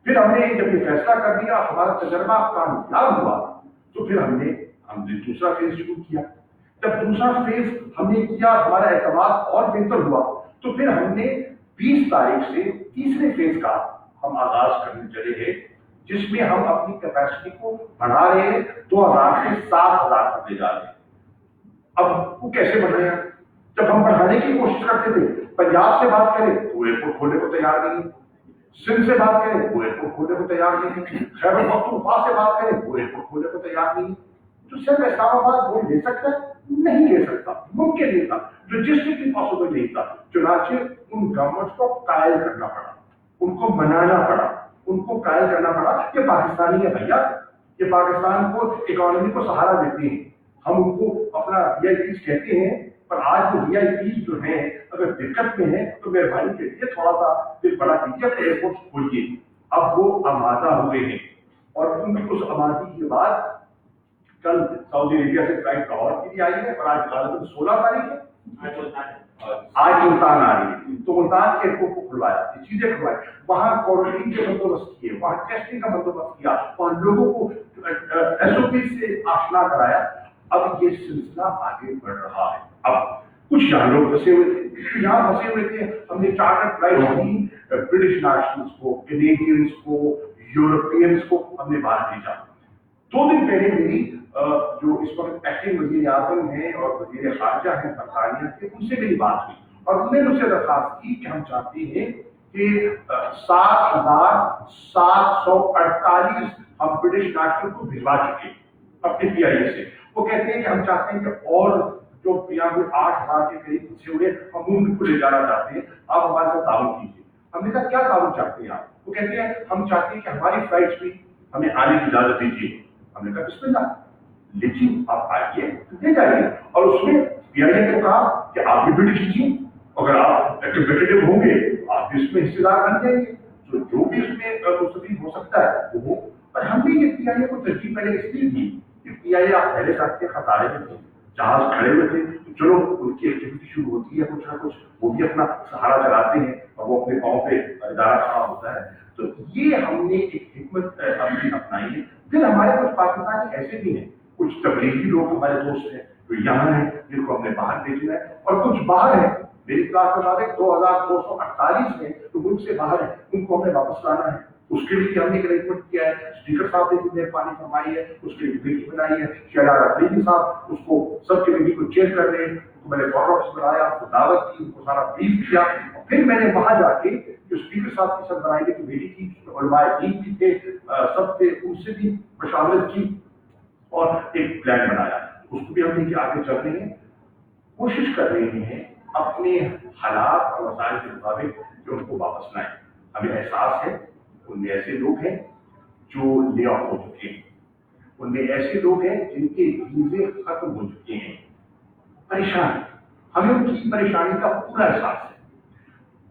फिर हमने जब ये फैसला कर दिया, हमारा तजर्बा कामयाब हुआ, तो फिर हमने दूसरा फेज शुरू किया। जब दूसरा फेज हमने किया, हमारा एतमाद और बेहतर हुआ, तो फिर हमने 20 तारीख से तीसरे फेज का हम आगाज करने चले हैं, जिसमें हम अपनी कैपेसिटी को बढ़ा रहे हैं 2000 से 7000 तक ले जा रहे हैं। अब वो कैसे बढ़ रहे हैं? जब हम बढ़ाने की कोशिश करते थे, पंजाब से बात करें तो एयरपोर्ट खोलने को तैयार नहीं है, सिंध से बात करें वो एयरपोर्ट खोलने को तैयार नहीं है, खैबर पख्तूनख्वा से बात करें वो एयरपोर्ट खोलने को तैयार नहीं है। तो सिर्फ इस्लामाबाद वो ले सकता है? नहीं ले सकता, मुमकिन नहीं था, लॉजिस्टिकली पॉसिबल नहीं था। चुनाचे उन गवर्नमेंट्स को कायल करना पड़ा, उनको मनाना पड़ा, उनको कायल करना पड़ा। ये पाकिस्तानी है भैया, ये पाकिस्तान को इकोनॉमी को सहारा देते हैं, हम उनको अपना वीआईपी कहते हैं, पर आज वो वीआईपी जो हैं अगर दिक्कत में है तो मेहरबानी कीजिए थोड़ा सा दिल बड़ा कीजिए, एयरपोर्ट खोलिए। अब वो आमादा हुए हैं और उनकी उस आमादी के बाद कल सऊदी अरेबिया से फ्लाइट लाहौर की भी आई है और आज गालिबन 16 तारीख है, आज मुल्तान आ रही है, तो मुल्तान के एयरपोर्ट को खुलवाया, चीजें खुलवाई, वहां क्वारंटीन के बंदोबस्त किए, वहां टेस्टिंग का बंदोबस्त किया, वहां लोगों को एसओपी से आशना कराया। अब ये सिलसिला आगे बढ़ रहा है। अब कुछ यहाँ लोग फंसे हुए थे, यहाँ फंसे हुए थे, हमने चार्टर्ड फ्लाइट की ब्रिटिश नेशनल्स को, कैनेडियंस को, यूरोपियंस को हमने बाहर भेजा। 2 दिन पहले मेरी जो इस वक्त एक्टिंग वजीर आजम हैं और वजीर खारजा हैं बरतानिया के, उनसे मेरी बात हुई और उन्होंने मुझसे दरखास्त की कि हम चाहते हैं कि 7,748 हम ब्रिटिश नेशनल को भिजवा चुके अपने PIA से। वो कहते हैं कि हम चाहते हैं कि और जो यहाँ 8,000 के करीब पीछे हुए हम उनको ले जाना चाहते हैं, आप हमारे साथ ताउन कीजिए। हमने कहा क्या ताउन चाहते हैं आप? वो कहते हैं हम चाहते हैं कि हमारी फ्लाइट्स भी हमें आने की इजाजत दीजिए। हमने कहा बिस्मिल्लाह, लीजिए आप आइए ले जाइए। और उसमें PIA को कहा कि आप भी बिड कीजिए, अगर आप कम्पिटिटिव होंगे आप भी इसमें हिस्सेदार बन जाएंगे, तो जो भी इसमें मुस्तफीद हो सकता है वो। और हमने ये PIA को तरजीह पहले इसलिए दी कि PIA आप पहले करते खसारे में थे, जहाज खड़े हुए थे, तो चलो उनकी एक्टिविटी शुरू होती है कुछ ना कुछ, वो भी अपना सहारा चलाते हैं और वो अपने पाँव पे इदारा खड़ा होता है। तो ये हमने एक हिकमत अपनाई है। फिर हमारे कुछ पाकिस्तानी ऐसे भी हैं, कुछ तबलीगी लोग हमारे दोस्त हैं जो यहाँ हैं, जिनको हमने बाहर भेजना है, और कुछ बाहर है, मेरी क्लास के मुताबिक 2,248 हैं तो मुल्क से बाहर है, उनको हमें वापस लाना है। उसके लिए हमने एक अरेंजमेंट किया है, स्पीकर साहब ने भी मेहरबानी फरमाई है, उसके लिए कमेटी बनाई है, शहजाद अफरीदी साहब उसको सब कमेटी को चेयर कर रहे हैं, उनको मैंने फॉरन ऑफिस बनाया, उनको दावत की, उनको सारा ब्रीफ किया, और फिर मैंने वहां जाके जो स्पीकर साहब की सरबराही की कमेटी की, उलमाए दीन भी थे, सब थे, उनसे भी मशावरत की और एक प्लान बनाया। उसको भी हम लेके आगे चल रहे हैं, कोशिश कर रहे हैं अपने हालात और वसाइल के मुताबिक जो उनको वापस लाएं। हमें एहसास है उनमें ऐसे लोग हैं जो ले ऑफ हो चुके हैं, उनमें ऐसे लोग हैं जिनके वीजे खत्म हो चुके हैं, परेशान। हमें उनकी परेशानी का पूरा एहसास है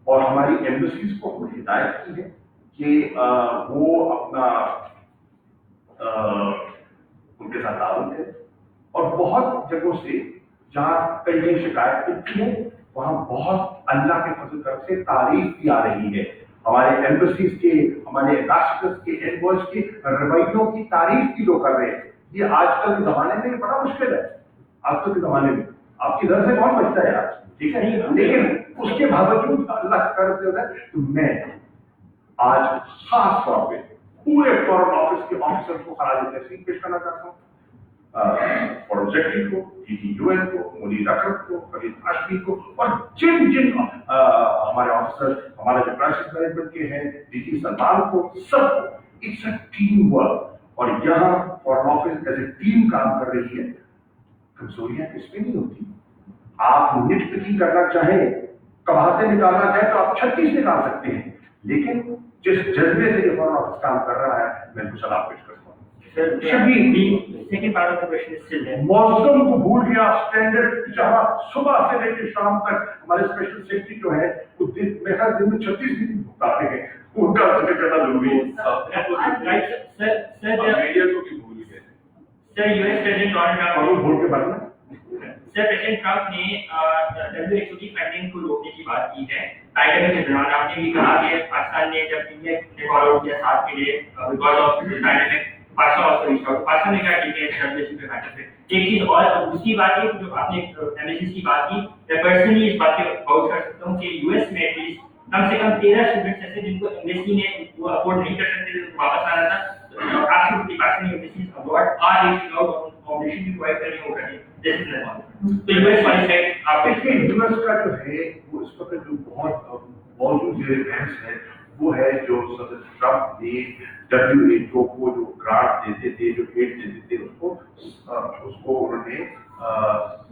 और हमारी एम्बेसीज को हमने हिदायत की है कि वो अपना उनके साथ ताउन करें। और बहुत जगहों से जहाँ कई शिकायत मिलती है वहाँ बहुत अल्लाह के फजल तरफ से तारीफ भी आ रही है। हमारे एम्बेसीज के, हमारे एम्बेसडर्स के, एनवॉयज के रवैयों की तारीफ भी लोग कर रहे हैं। ये आजकल के जमाने में बड़ा मुश्किल है, आजकल के जमाने में आपकी घर से कौन बचता है आज, ठीक है, लेकिन उसके बावजूद अल्लाह की तरफ से होता है। तो मैं आज खास तौर पे पूरे फॉरेन ऑफिस के ऑफिसर्स को खराज तहसीन पेश करना चाहता हूँ, फॉरेन सेक्रेटरी को, DGUN को, मुनीर अकरम को, फरीद हाशमी को, और जिन जिन हमारे ऑफिसर, हमारे जो क्राइसिस मैनेजमेंट के हैं, DG सलमान को, सबको। इट्स अ टीम वर्क और यहाँ foreign office as a team काम कर रही है। कमजोरियां इसमें नहीं होती। आप निटपिकी करना चाहें, कबाहते निकालना चाहें तो आप 36 निकाल सकते हैं, लेकिन जिस जज्बे से ये फॉरेन ऑफिस काम कर रहा है मैं इनको सलाह पेश करता हूँ। Second part of the question is still there. मौसम को भूल गया, स्टैंडर्ड जहां सुबह से लेकर शाम तक हमारे स्पेशल सेफ्टी जो है वो मेरे ख्याल दिन में 36 दिन भुगताते हैं, उनका जिक्र करना जरूरी है। मीडिया को भी भूल गए। Sir US president Donald Trump और भूल के बढ़ना सर प्रेसिडेंट ट्रंप ने WHO की फंडिंग को रोकने की बात की है। पैंडेमिक के दौरान आपने भी कहा कि पाकिस्तान ने जब इंडिया ने कॉल आउट किया साथ के लिए because of pandemic, Pakistan also reach out. Pakistan ने क्या ठीक है WHO के मैटर पे। एक चीज और दूसरी बात है जो आपने एमबेसीज की बात की, मैं पर्सनली इस बात पे बाउच कर सकता हूँ कि यूएस में एटलीस्ट कम से कम 13 स्टूडेंट्स ऐसे जिनको एम्बेसी ने वो अफोर्ड नहीं कर सकते थे, वापस आना था। Absolutely, Pakistani embassies abroad are reaching out on accommodation की प्रोवाइड करनी होगा। This is the one. तो यूएस वाली साइड आप देखिए यूएस का जो है वो इस वक्त जो बहुत मौजूद जो बहस है वो है जो सदर ट्रम्प ने WHO को जो ग्रांट देते थे, जो एड देते थे, उसको उन्होंने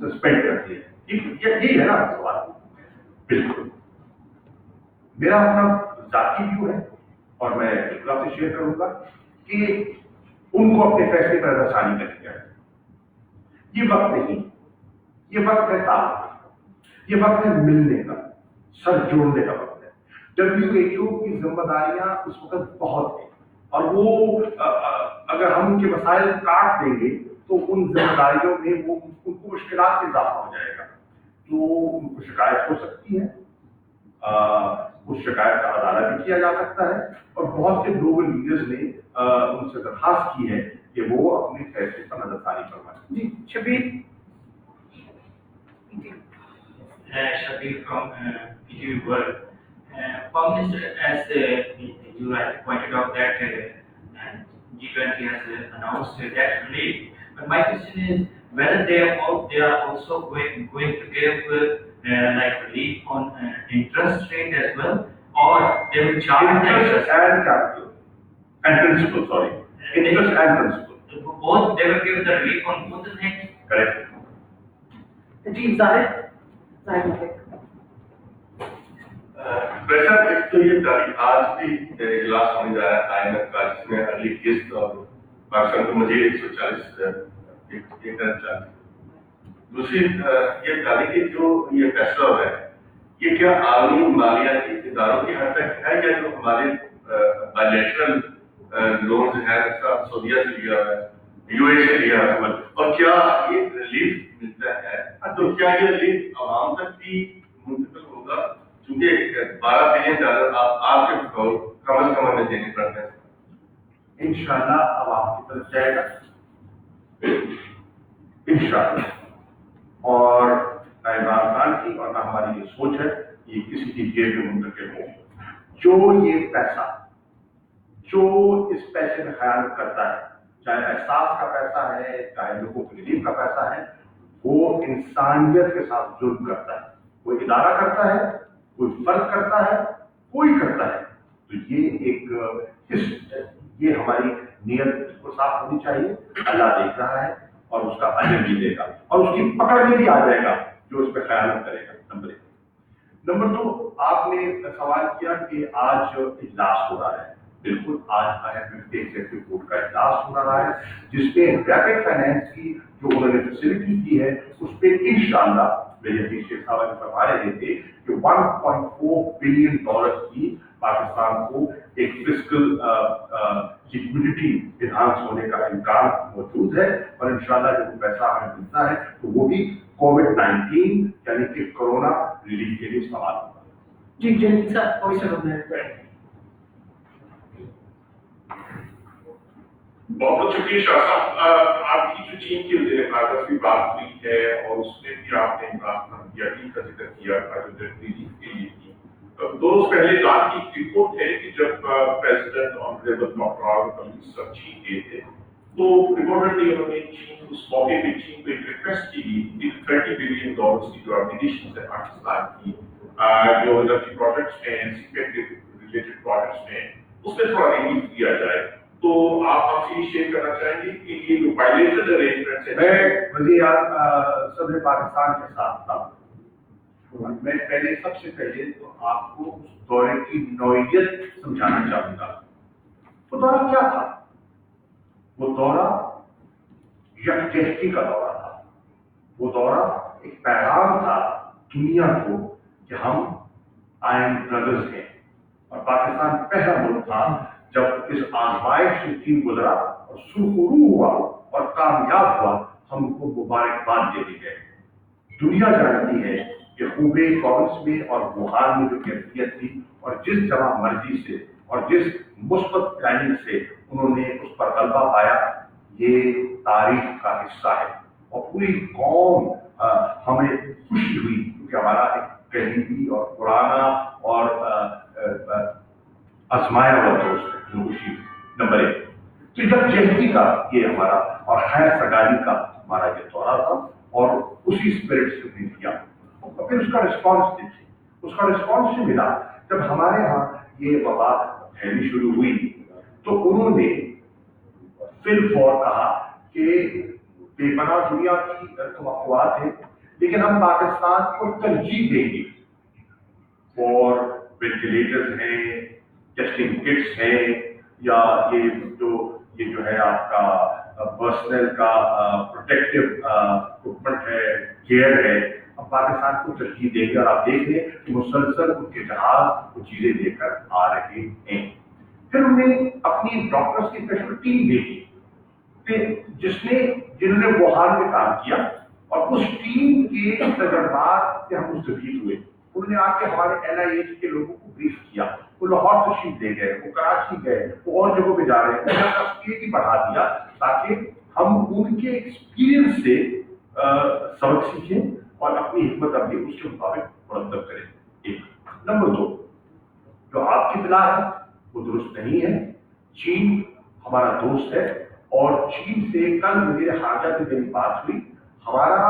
सस्पेंड कर दिया। ठीक, यही है ना सवाल। बिल्कुल मेरा अपना जाती व्यू है और मैं बिल्कुल आपसे शेयर करूंगा कि उनको अपने फैसले पर आसानी करनी चाहिए। ये वक्त नहीं, ये वक्त है तालमेल, ये वक्त है मिलने का, सर जोड़ने का वक्त है। WHO की जिम्मेदारियां इस वक्त बहुत हैं और वो अगर हम उनके मसाइल काट देंगे तो उन जिम्मेदारियों में वो उनको मुश्किलात में इजाफा हो जाएगा। तो उनको शिकायत हो सकती है, उस शिकायत का अदालत भी किया जा सकता है और बहुत से ग्लोबल लीडर्स ने उनसे दरखास्त की है कि वो अपने फैसले पर नजरसानी करवाएं। जी Shabir. Shabir from PTV World. Prime Minister, as you have pointed out that G20 has announced that relief. But my question is whether they are also going to give like relief on interest rate as well, or they will charge Interest and capital and principal, sorry. Interest and principal. Both they will give the relief on both the things. Correct. जी जाहिर वैसा एक तो ये तारीख आज भी इजलास होने जा रहा है IMF का, जिसमें अर्ली किस्त और पाकिस्तान को मुझे 140 दूसरी ये तारीख की जो ये फैसला हुआ है, ये क्या आलमी मालियाती इदारों की हद तक है या जो हमारे बायलैटरल लोन्स हैं, सऊदीया से लिया हुआ है, UAE से लिया हुआ है, और क्या ये रिलीफ मिलता है, तो क्या ये रिलीफ आवाम तक भी मुंतकिल होगा? क्योंकि $12 बिलियन आपके कम से कम हमें देने पड़ते हैं। इंशाल्लाह आवाम की तरफ जाएगा, इंशाल्लाह। और ना इमरान खान की और ना हमारी ये सोच है ये किसी की जेब में मुंतकिल हो। जो ये पैसा, जो इस पैसे में खयानत करता है, चाहे एहसास का पैसा है, चाहे लोगों की रिलीफ का पैसा है, वो इंसानियत के साथ जुल्म करता है। कोई इदारा करता है, कोई फर्ज करता है, कोई करता है, तो ये हमारी नियत को साफ होनी चाहिए। अल्लाह देख रहा है और उसका अजर भी देगा और उसकी पकड़ में भी आ जाएगा जो उस पर खयानत करेगा। नंबर 1। नंबर 2, आपने सवाल किया कि आज इजलास हो रहा है। बिल्कुल आज IMF के एग्जीक्यूटिव बोर्ड का इजलास हो रहा है, जिसमें रैपिड फाइनेंस की जो उन्होंने फैसिलिटी की है उस पर इंशाअल्लाह मेरे अभी शेख साहब फरमा रहे थे कि $1.4 बिलियन की पाकिस्तान को एक फिस्कल लिक्विडिटी इनहांस होने का इम्कान मौजूद है और इंशाअल्लाह जब पैसा हमें मिलता है तो वो भी COVID-19 यानी कि कोरोना रिलीफ के लिए इस्तेमाल होगा। जी जलील साहब कोई सवाल? बहुत शुक्रिया शाह साहब, आपकी जो चीन की वज़ीर ख़ारजा की बात हुई है और उसमें भी आपने इमरान खान की अपील का जिक्र किया था जो रिलीफ के लिए की। 2 रोज पहले रात की रिपोर्ट है कि जब president honourable doctor Arif Alvi sir चीन गए थे तो रिपोर्टेडली उन्होंने चीन उस मौके पे चीन को एक रिक्वेस्ट की $30 बिलियन की जो एप्लीकेशन है पाकिस्तान की जो एनर्जी प्रोजेक्ट्स में रिलेटेड प्रोजेक्ट्स में उसमें थोड़ा रिलीफ दिया जाए। तो आप हमसे शेयर करना चाहेंगे कि ये जो बायलैटरल अरेंजमेंट्स है, मैं वज़ीर सदर पाकिस्तान के साथ था, मैं पहले सबसे पहले तो आपको उस दौरे की नौइयत समझाना चाहूंगा। वो दौरा क्या था? वो दौरा यकजहती का दौरा था। वो दौरा एक पैगाम था दुनिया को कि हम आयन ब्रदर्स हैं और पाकिस्तान पहला मुल्क था जब इस आजमाइश से चीन गुजरा और सुरखरू हुआ और कामयाब हुआ, हमको मुबारकबाद दे दी गई। दुनिया जानती है कि हुबे प्रोविंस में और वुहान में जो कैफियत थी और जिस जमा मर्जी से और जिस मुस्बत प्लानिंग से उन्होंने उस पर गलबा पाया, ये तारीख का हिस्सा है और पूरी कौम हमें खुशी हुई क्योंकि हमारा एक करीबी और पुराना और आजमाया हुआ दोस्त है नूशी नंबर 1। तो जब जयंती का ये हमारा और खैर सगाली का हमारा ये दौरा था और उसी स्पिरिट से भी किया, और फिर उसका रिस्पॉन्स देखिए, उसका रिस्पॉन्स से मिला। जब हमारे यहाँ ये वबा फैलनी शुरू हुई तो उन्होंने फिल फॉर कहा कि बेपनाह दुनिया की तवक्कुआत है, लेकिन हम पाकिस्तान को तरजीह देंगे। और वेंटिलेटर्स हैं, टेस्टिंग किट्स हैं, या ये जो है आपका पर्सनल का प्रोटेक्टिव इक्विपमेंट है, केयर है, अब पाकिस्तान को तरजीह देंगे। और आप देख लें कि मुसलसल उनके जहाज वो चीजें लेकर आ रहे हैं। फिर उन्हें अपनी डॉक्टर्स की स्पेशल टीम देखी जिन्होंने वुहान में काम किया, और उस टीम के तजर्बात से हम मुस्तफीद हुए। उन्होंने आके हमारे NIH के लोगों को ब्रीफ किया, वो लाहौर तशरीफ ले गए, वो कराची गए, वो और जगहों पे जा रहे हैं। मैंने अपना स्पीच ही बढ़ा दिया ताकि हम उनके एक्सपीरियंस से सबक सीखें और अपनी हिम्मत अमली उसके मुताबिक मुरतब करें। 1 नंबर 2, जो आपकी इत्तला है वो दुरुस्त नहीं है। चीन हमारा दोस्त है और चीन से कल मेरे खारजा से मेरी बात हुई। हमारा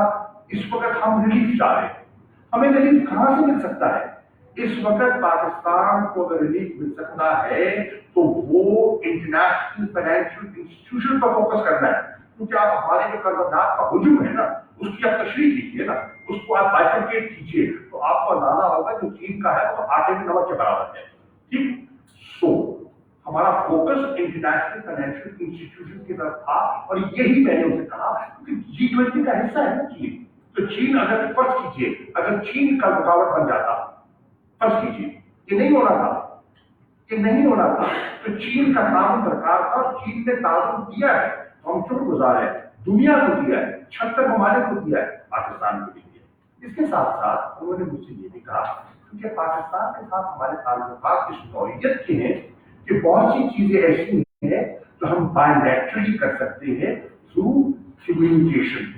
इस वक्त हम रिलीफ चाह रहे हैं। हमें रिलीफ कहां से मिल सकता है? इस वक्त पाकिस्तान को अगर रिलीफ मिल सकता है तो वो इंटरनेशनल फाइनेंशियल इंस्टीट्यूशन पर फोकस करना है, क्योंकि आप हमारे जो कर्जदार का हुजूम है ना, उसकी आप तशरीह कीजिए ना, उसको आप बाइफरकेट कीजिए, तो आपको अंदाजा होगा जो चीन का है वो आटे में नमक के बराबर है। ठीक, सो हमारा फोकस इंटरनेशनल फाइनेंशियल इंस्टीट्यूशन की तरफ था, और यही मैंने उनसे कहा, क्योंकि G20 का हिस्सा है ना चीन। तो चीन अगर फर्ज कीजिए, अगर चीन का रुकावट बन जाता, फर्ज कीजिए ये नहीं होना था, ये नहीं होना था, तो चीन का ताउन दरकार था और चीन ने ताउन दिया है, तो हम शुक्रगुजार है, दुनिया को दिया है, 76 ममालिक को दिया है, पाकिस्तान को भी दिया। इसके साथ साथ उन्होंने मुझसे ये भी कहा, क्योंकि पाकिस्तान के साथ हमारे ताल्लुकात इस नौइयत के हैं कि बहुत सी चीजें ऐसी हैं जो हम बायलैटरली कर सकते हैं थ्रू कम्युनिकेशन,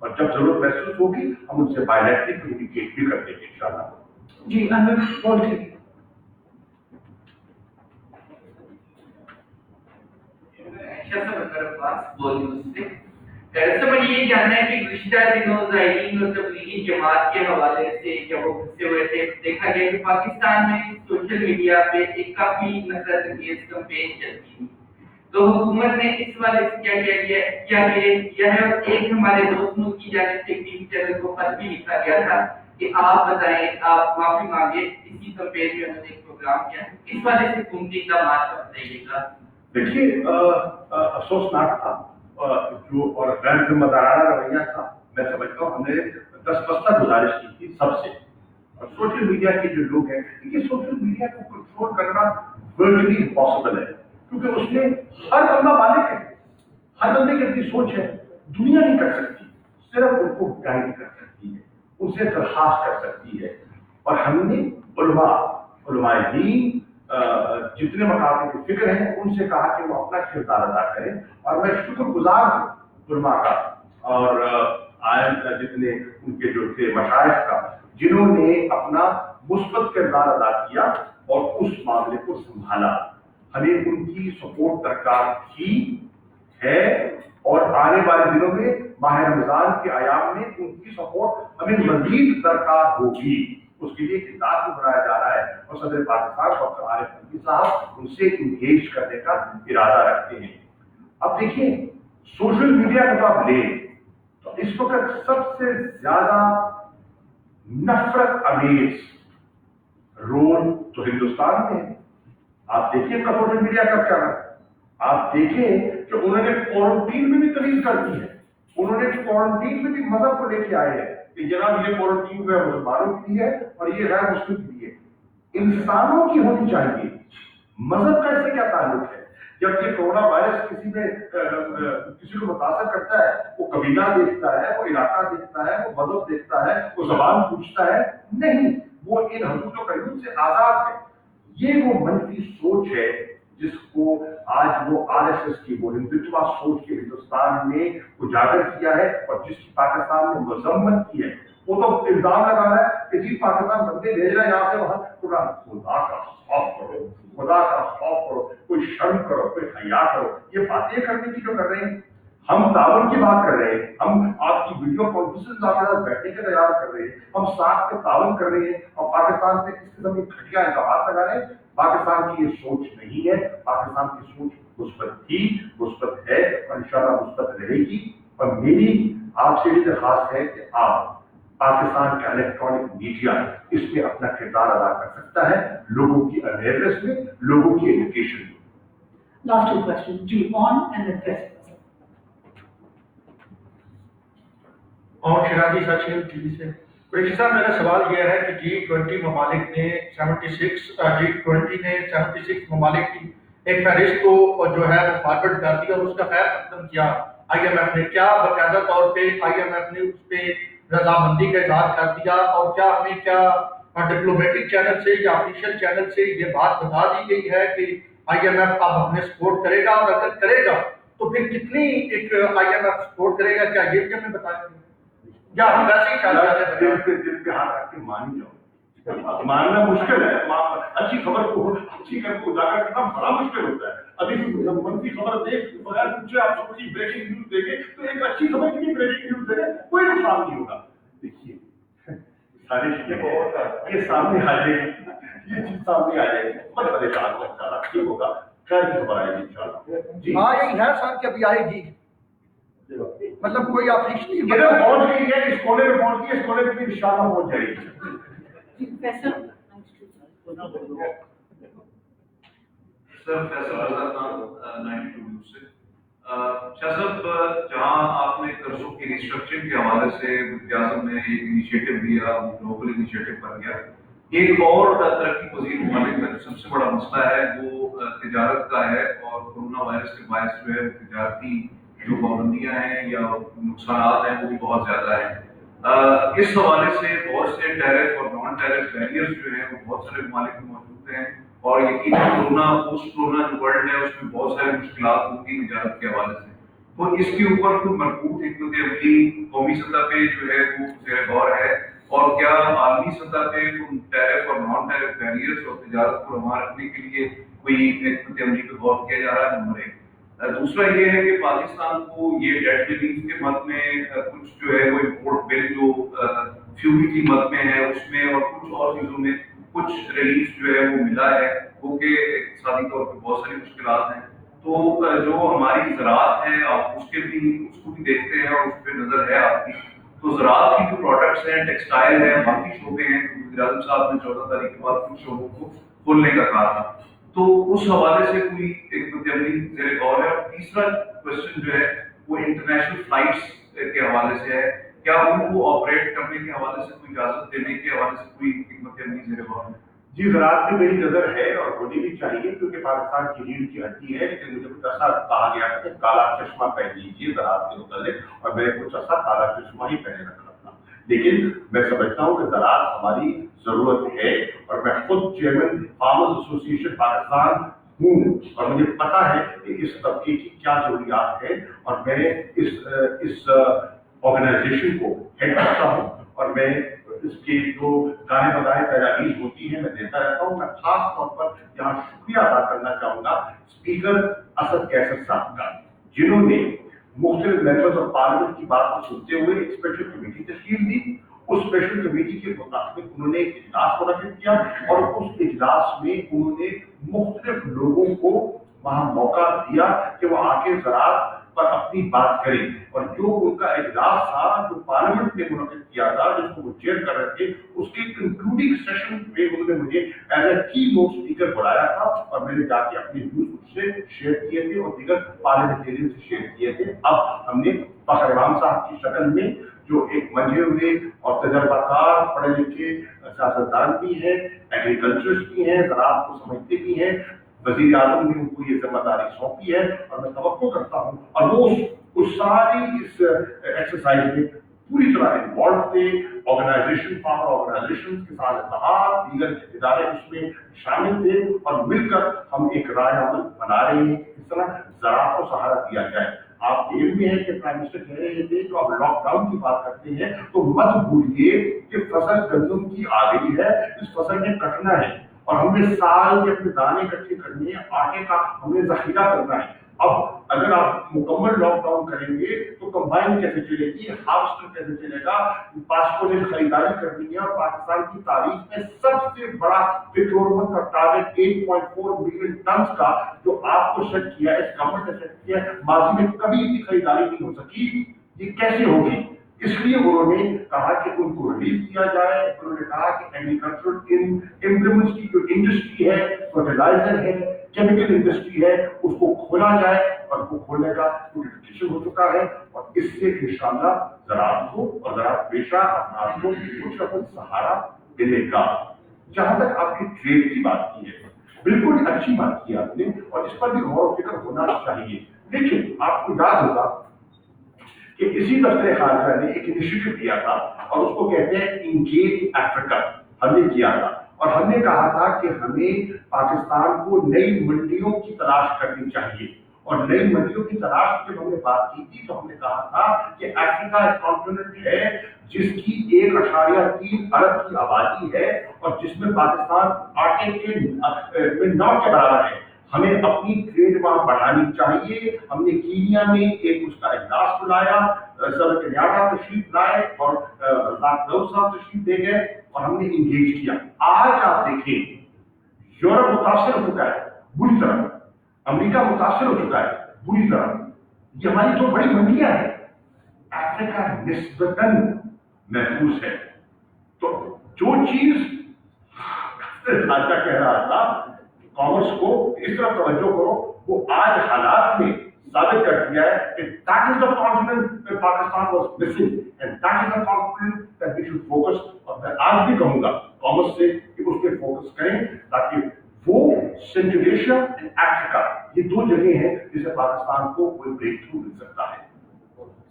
और जब जरूरत महसूस होगी हम उनसे बायलैटरली कम्युनिकेट भी कर देंगे इंशाल्लाह। जी अनवर बोलिए। दरअसल मुझे ये जानना है कि गुज़िश्ता दिनों ज़ायरीन और तबलीगी जमात के हवाले से जब वो गुस्से हुए थे, देखा गया कि पाकिस्तान में सोशल मीडिया पे एक काफी नफरत अंगेज कैंपेन चलती थी। तो हुकूमत ने इस वाले से क्या किया है, और एक हमारे दोस्तों की जानिब से टीवी चैनल को खत भी लिखा गया था कि आप बताएं, आप माफी मांगे। इसी कैंपेन में उन्होंने एक प्रोग्राम किया, इस वाले से हुकूमती इक़दामात का बताइएगा। देखिए अफसोसनाक था जो और गैर जिम्मेदाराना रवैया था। मैं समझता हूँ हमने 10 बस्ता गुजारिश की थी सबसे, और सोशल मीडिया के जो लोग हैं, देखिए सोशल मीडिया को कंट्रोल करना वर्चुअली इम्पॉसिबल है, क्योंकि उसमें हर बंदा मालिक है, हर बंदे की अपनी सोच है। दुनिया नहीं कर सकती, सिर्फ उनको गाइड कर सकती है, उनसे दरखास्त कर सकती है। और हमने उलमाए दीन जितने मकाम की फिक्र है उनसे कहा कि वो अपना किरदार अदा करें, और मैं शुक्रगुजार हूँ उलमा का और आयम का, जितने उनके जो थे मशाइख का, जिन्होंने अपना मुस्बत किरदार अदा किया और उस मामले को संभाला। हमें उनकी सपोर्ट दरकार थी, है, और आने वाले दिनों में माह रमजान के आयाम में उनकी सपोर्ट हमें मजीद दरकार होगी। उसके लिए एक इजलास भी बनाया जा रहा है, और सदर पाकिस्तान डॉक्टर आरिफ अलवी साहब उनसे इंगेज करने का इरादा रखते हैं। अब देखिए सोशल मीडिया को आप ले तो इस वक्त सबसे ज्यादा नफरत अमेज रोल तो हिंदुस्तान में है। आप देखिए का सोशल मीडिया कब क्या है, आप देखिए कि उन्होंने क्वारंटीन में भी तमीज कर दी है। उन्होंने क्वारंटीन में भी मजहब को लेके आए हैं कि जनाब ये क्वारंटीन जो है मुसलमानों के लिए है और ये गैर मुस्लिम के लिए। इंसानों की होनी चाहिए, मजहब का इससे क्या ताल्लुक है? जब ये कोरोना वायरस किसी को मुतासर करता है, वो कबीला देखता है, वो इलाका देखता है, वो मजहब देखता है, वो जबान पूछता है, नहीं, वो इन हदूद और कानून से आजाद है। ये वो मनफी सोच है जिसको आज वो RSS की वो हिंदुत्व सोच के हिंदुस्तान में उजागर किया है, और जिसकी पाकिस्तान ने मजम्मत की है। वो तो इल्जाम लगा रहा है कि जी पाकिस्तान बंदे भेज रहा है यहाँ से वहां, खुदा का खौफ करो, खुदा का खौफ करो, कोई शर्म करो, कोई हया करो। ये बातें करने की जो कर रहे हैं, हम तावन की बात कर रहे हैं, हम आपकी वीडियो कॉन्फ्रेंस में बैठने के तैयार कर रहे हैं, हम साथ में तावन कर रहे हैं, और पाकिस्तान से इस किस्म की घटिया इल्जामात लगा रहे हैं। पाकिस्तान की ये सोच नहीं है, पाकिस्तान की सोच मुस्बत थी, मुस्बत है और इंशाल्लाह मुस्बत रहेगी। और मेरी आपसे भी दरख्वास्त है कि आप पाकिस्तान का इलेक्ट्रॉनिक मीडिया इसमें अपना किरदार अदा कर सकता है, लोगों की अवेयरनेस में, लोगों की एजुकेशन में। Last two questions, ji on and then press. और शिराजी सचिन टीवी से कुरैशी साहब, मेरा सवाल यह है कि G20 ममालिक ने 76 ममालिक की एक फहरिस्त को जो है वो फॉरवर्ड कर दिया और उसका खैर खत्म किया IMF ने। क्या बाकायदा तौर पे IMF ने उस पर रजामंदी का इजहार कर दिया, और क्या हमें क्या डिप्लोमेटिक चैनल से या ऑफिशियल चैनल से ये बात बता दी गई है कि IMF अब हमें सपोर्ट करेगा, और अगर करेगा तो फिर कितनी एक IMF सपोर्ट करेगा, क्या ये भी हमें बताएंगे, या हम वैसे ही दिल पे हाथ रख के मान ही जाओ। मानना मुश्किल है, अच्छी खबर को अच्छी खबर को उजागर करना बड़ा मुश्किल होता है। अभी मंफी खबर देख बगैर पूछे आप सबकी ब्रेकिंग न्यूज देंगे तो एक अच्छी खबर की ब्रेकिंग न्यूज देंगे, कोई नुकसान नहीं होगा। देखिए सारी चीजें ये सामने आ जाएगी, ये चीज सामने आ जाएगी, मत परेशान हो, इंशाल्लाह ठीक होगा, क्या की खबर आएगी इंशाल्लाह जी। हाँ यही है सर कि अभी आएगी, मतलब कोई ऑफिशियली इधर पहुंच गई है, इस कोने में पहुंच गई, इस कोने में भी इंशाल्लाह पहुंच जाएगी। सर फैसल रजा खान 92 न्यूज़ से। शाह साहब, जहां आपने कर्जों की रिस्ट्रक्चरिंग के हवाले से वज़ीर-ए-आज़म ने एक इनिशिएटिव लिया, ग्लोबल इनिशिएटिव बन गया, एक और तरक्की पजीर ममालिक का जो सबसे बड़ा मसला है वो तिजारत का है, और कोरोना वायरस के बायस जो है तिजारती जो पाबंदियां हैं या नुकसान हैं वो भी बहुत ज्यादा है। इस हवाले से बहुत से टैरिफ और नॉन टैरिफ बैरियर्स जो है वो बहुत सारे ममालिक में मौजूद हैं, और यकीनन कोरोना पोस्ट कोरोना जो वर्ल्ड है उसमें बहुत सारी मुश्किलात होती हैं तिजारत के हवाले से। तो इसके ऊपर कोई मजबूत हिकमत अमली कौमी सतह पे जो है वो ज़ेर गौर है, और क्या आलमी सतह पे उन टैरिफ और नॉन टैरिफ बैरियर्स और तिजारत को रवा रखने के लिए कोई हिकमत अमली पे गौर किया जा रहा है? नंबर एक। दूसरा ये है कि पाकिस्तान को ये डेट रिलीफ के मद में कुछ जो है वो इम्पोर्ट बिल जो फ्यूल की मद में है उसमें और कुछ और चीजों में कुछ रिलीफ जो है वो मिला है, क्योंकि इक़्तिसादी तौर पर बहुत सारी मुश्किलात हैं। तो जो हमारी ज़राअत है आप उसको भी देखते हैं और उस पर नजर है आपकी, तो ज़राअत की जो प्रोडक्ट्स हैं, टेक्सटाइल है, बाकी शोबे हैं, वज़ीर-ए-आज़म साहब ने 14 तारीख के बाद कुछ शोबों को खोलने का कहा था, तो उस हवाले से कोई एक मुतमली ज़ेर गौर है। और तीसरा क्वेश्चन जो है वो इंटरनेशनल फ्लाइट्स के हवाले से है, क्या उनको ऑपरेट करने के हवाले से कोई इजाजत देने के हवाले से कोई एक मुतमली ज़ेर गौर है? जी ज़राअत में मेरी नजर है और होनी भी चाहिए, क्योंकि पाकिस्तान की रीढ़ की हड्डी है, लेकिन मुझे कुछ ऐसा कहा गया था कि काला चश्मा पहन लीजिए ज़राअत के मुतालिक, और मैं कुछ ऐसा काला चश्मा ही पहने रखा था। लेकिन मैं समझता हूँ कि ज़राअत हमारी जरूरत है, और मैं खुद चेयरमैन फार्मर्स एसोसिएशन पाकिस्तान हूँ, और मुझे पता है कि इस तबके की क्या जरूरियात है, और मैं इस ऑर्गेनाइजेशन को हेड करता हूँ, और मैं इसकी जो गाने बजाए तजावीज़ होती है मैं देता रहता हूँ। मैं खास तौर पर यहाँ शुक्रिया अदा करना चाहूँगा स्पीकर असद कैसर साहब का, जिन्होंने मुख्तलिफ मेंबर्स ऑफ पार्लियामेंट की बात को सुनते हुए एक स्पेशल कमेटी तश्कील दी। उस स्पेशल कमेटी के मुताबिक उन्होंने एक इजलास मुनक्किद किया, और उस इजलास में उन्होंने मुख्तलिफ लोगों को वहाँ मौका दिया कि वो आके ज़राअत पर अपनी बात करें। और जो उनका इजलास था जो पार्लियामेंट ने मुनक्किद किया था, जिसको वो चेयर कर रहे थे, उसके कंक्लूडिंग सेशन में उन्होंने मुझे एज ए की नोट स्पीकर बुलाया था, और मैंने जाके अपने व्यूज उससे शेयर किए थे और दीगर पार्लियामेंटेरियन से शेयर किए थे। अब हमने फखर इमाम साहब की शक्ल में जो एक मंझे हुए और तजर्बाकार पढ़े लिखे सियासतदान भी हैं, एग्रीकल्चरिस्ट भी हैं, ज़राअत को समझते भी हैं, वज़ीर-ए-आज़म ने उनको ये जिम्मेदारी सौंपी है, और मैं तवक्को करता हूँ और वो उस सारी इस एक्सरसाइज में पूरी तरह इन्वॉल्व थे। ऑर्गेनाइजेशन फार्मर ऑर्गेनाइजेशन के साथ इत्तेहाद दीगर इदारे उसमें शामिल थे, और मिलकर हम एक राय अमल बना रहे हैं कि किस तरह ज़राअत को सहारा दिया जाए। आप जेल में हैं कि प्राइम मिनिस्टर कह रहे थे तो आप लॉकडाउन की बात करते हैं, तो मत भूलिए कि फसल गंदम की आ गई है, इस फसल ने कटना है और हमने साल के अपने दाने इकट्ठे करने हैं, आटे का हमने जखीरा करना है। अब अगर आप मुकम्मल लॉकडाउन करेंगे तो कंबाइन कैसे चलेगी, हार्वेस्टर कैसे चलेगा, पास्को ने खरीदारी करनी है और पाकिस्तान की तारीख में सबसे बड़ा प्रोक्योरमेंट का टारगेट 8.4 मिलियन टन का जो आपको सेट किया है, इस गवर्नमेंट ने सेट किया है, माजी में कभी इतनी खरीदारी नहीं हो सकी, ये कैसे होगी? इसलिए उन्होंने कहा कि उनको रिलीज किया जाए। उन्होंने कहा कि एग्रीकल्चरल इम्प्लीमेंट्स की जो इंडस्ट्री है, फर्टिलाइजर है, केमिकल इंडस्ट्री है, उसको खोला जाए और वो खोलने का नोटिफिकेशन हो चुका है और इससे इंशाल्लाह ज़राअत को और ज़राअत पेशा अफराद को कुछ न कुछ सहारा मिलेगा। जहां तक आपकी ट्रेड की बात की है, बिल्कुल अच्छी बात की आपने और इस पर भी गौर फिक्र होना चाहिए। देखिए, आपको याद होगा कि इसी दफ्तर खारजा ने एक इनिशिएटिव दिया था और उसको कहते हैं इंगेज अफ्रीका, हमने किया था और हमने कहा था कि हमें पाकिस्तान को नई मंडियों की तलाश करनी चाहिए और नई मंडियों की तलाश जब हमने बात की थी तो हमने कहा था कि अफ्रीका एक कॉन्टिनेंट है जिसकी 1.3 अरब की आबादी है और जिसमें पाकिस्तान आटे के नमक के बराबर है। हमें अपनी ट्रेड वहां बढ़ानी चाहिए। हमने कीनिया में एक उसका इजलास बुलाया, सर केन्याटा तशरीफ लाए और साहब तशरीफ दे गए और हमने इंगेज किया। आज आप देखें, यूरोप मुतासर हो चुका है बुरी तरह, अमेरिका मुतासर हो चुका है बुरी तरह, ये हमारी दो बड़ी मंडियां हैं। अफ्रीका निस्बतन महफूज है। तो जो चीज ढांचा कह रहा था कॉमर्स को इस तरफ तवज्जो करो, वो आज हालात में साबित कर दिया है कि that is the continent Pakistan was missing and that is the continent that we should focus. और मैं आज भी कहूंगा कॉमर्स से कि उस पर फोकस करें ताकि वो सेंट्रल एशिया एंड अफ्रीका, ये दो जगह हैं जिसे पाकिस्तान को कोई ब्रेक थ्रू मिल सकता है।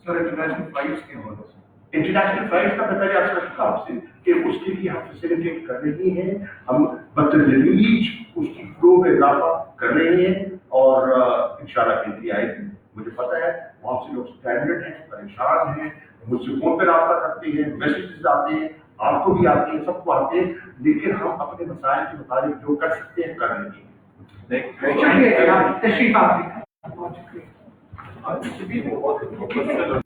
सर, इंटरनेशनल फ्लाइट्स के हवाले से इंटरनेशनल फ्लाइट्स का मैं पहले अर्ज कर चुका आपसे कि उसके लिए हम फैसिलिटेट कर रही हैं, हम बतदरीज उसकी फ्लो में इजाफा कर रहे हैं और इंशाल्लाह बेहतरी आएगी। मुझे पता है बहुत से लोग स्टैंडर्ड हैं, परेशान हैं, मुझसे फोन पर रब्ता करते हैं, मैसेजेस आते हैं, आपको भी आते हैं, सबको आते हैं, लेकिन हम अपने मसाइल के मुताबिक जो कर सकते हैं कर रहे हैं। शुक्रिया, तशरीफ आपकी। आज भी बहुत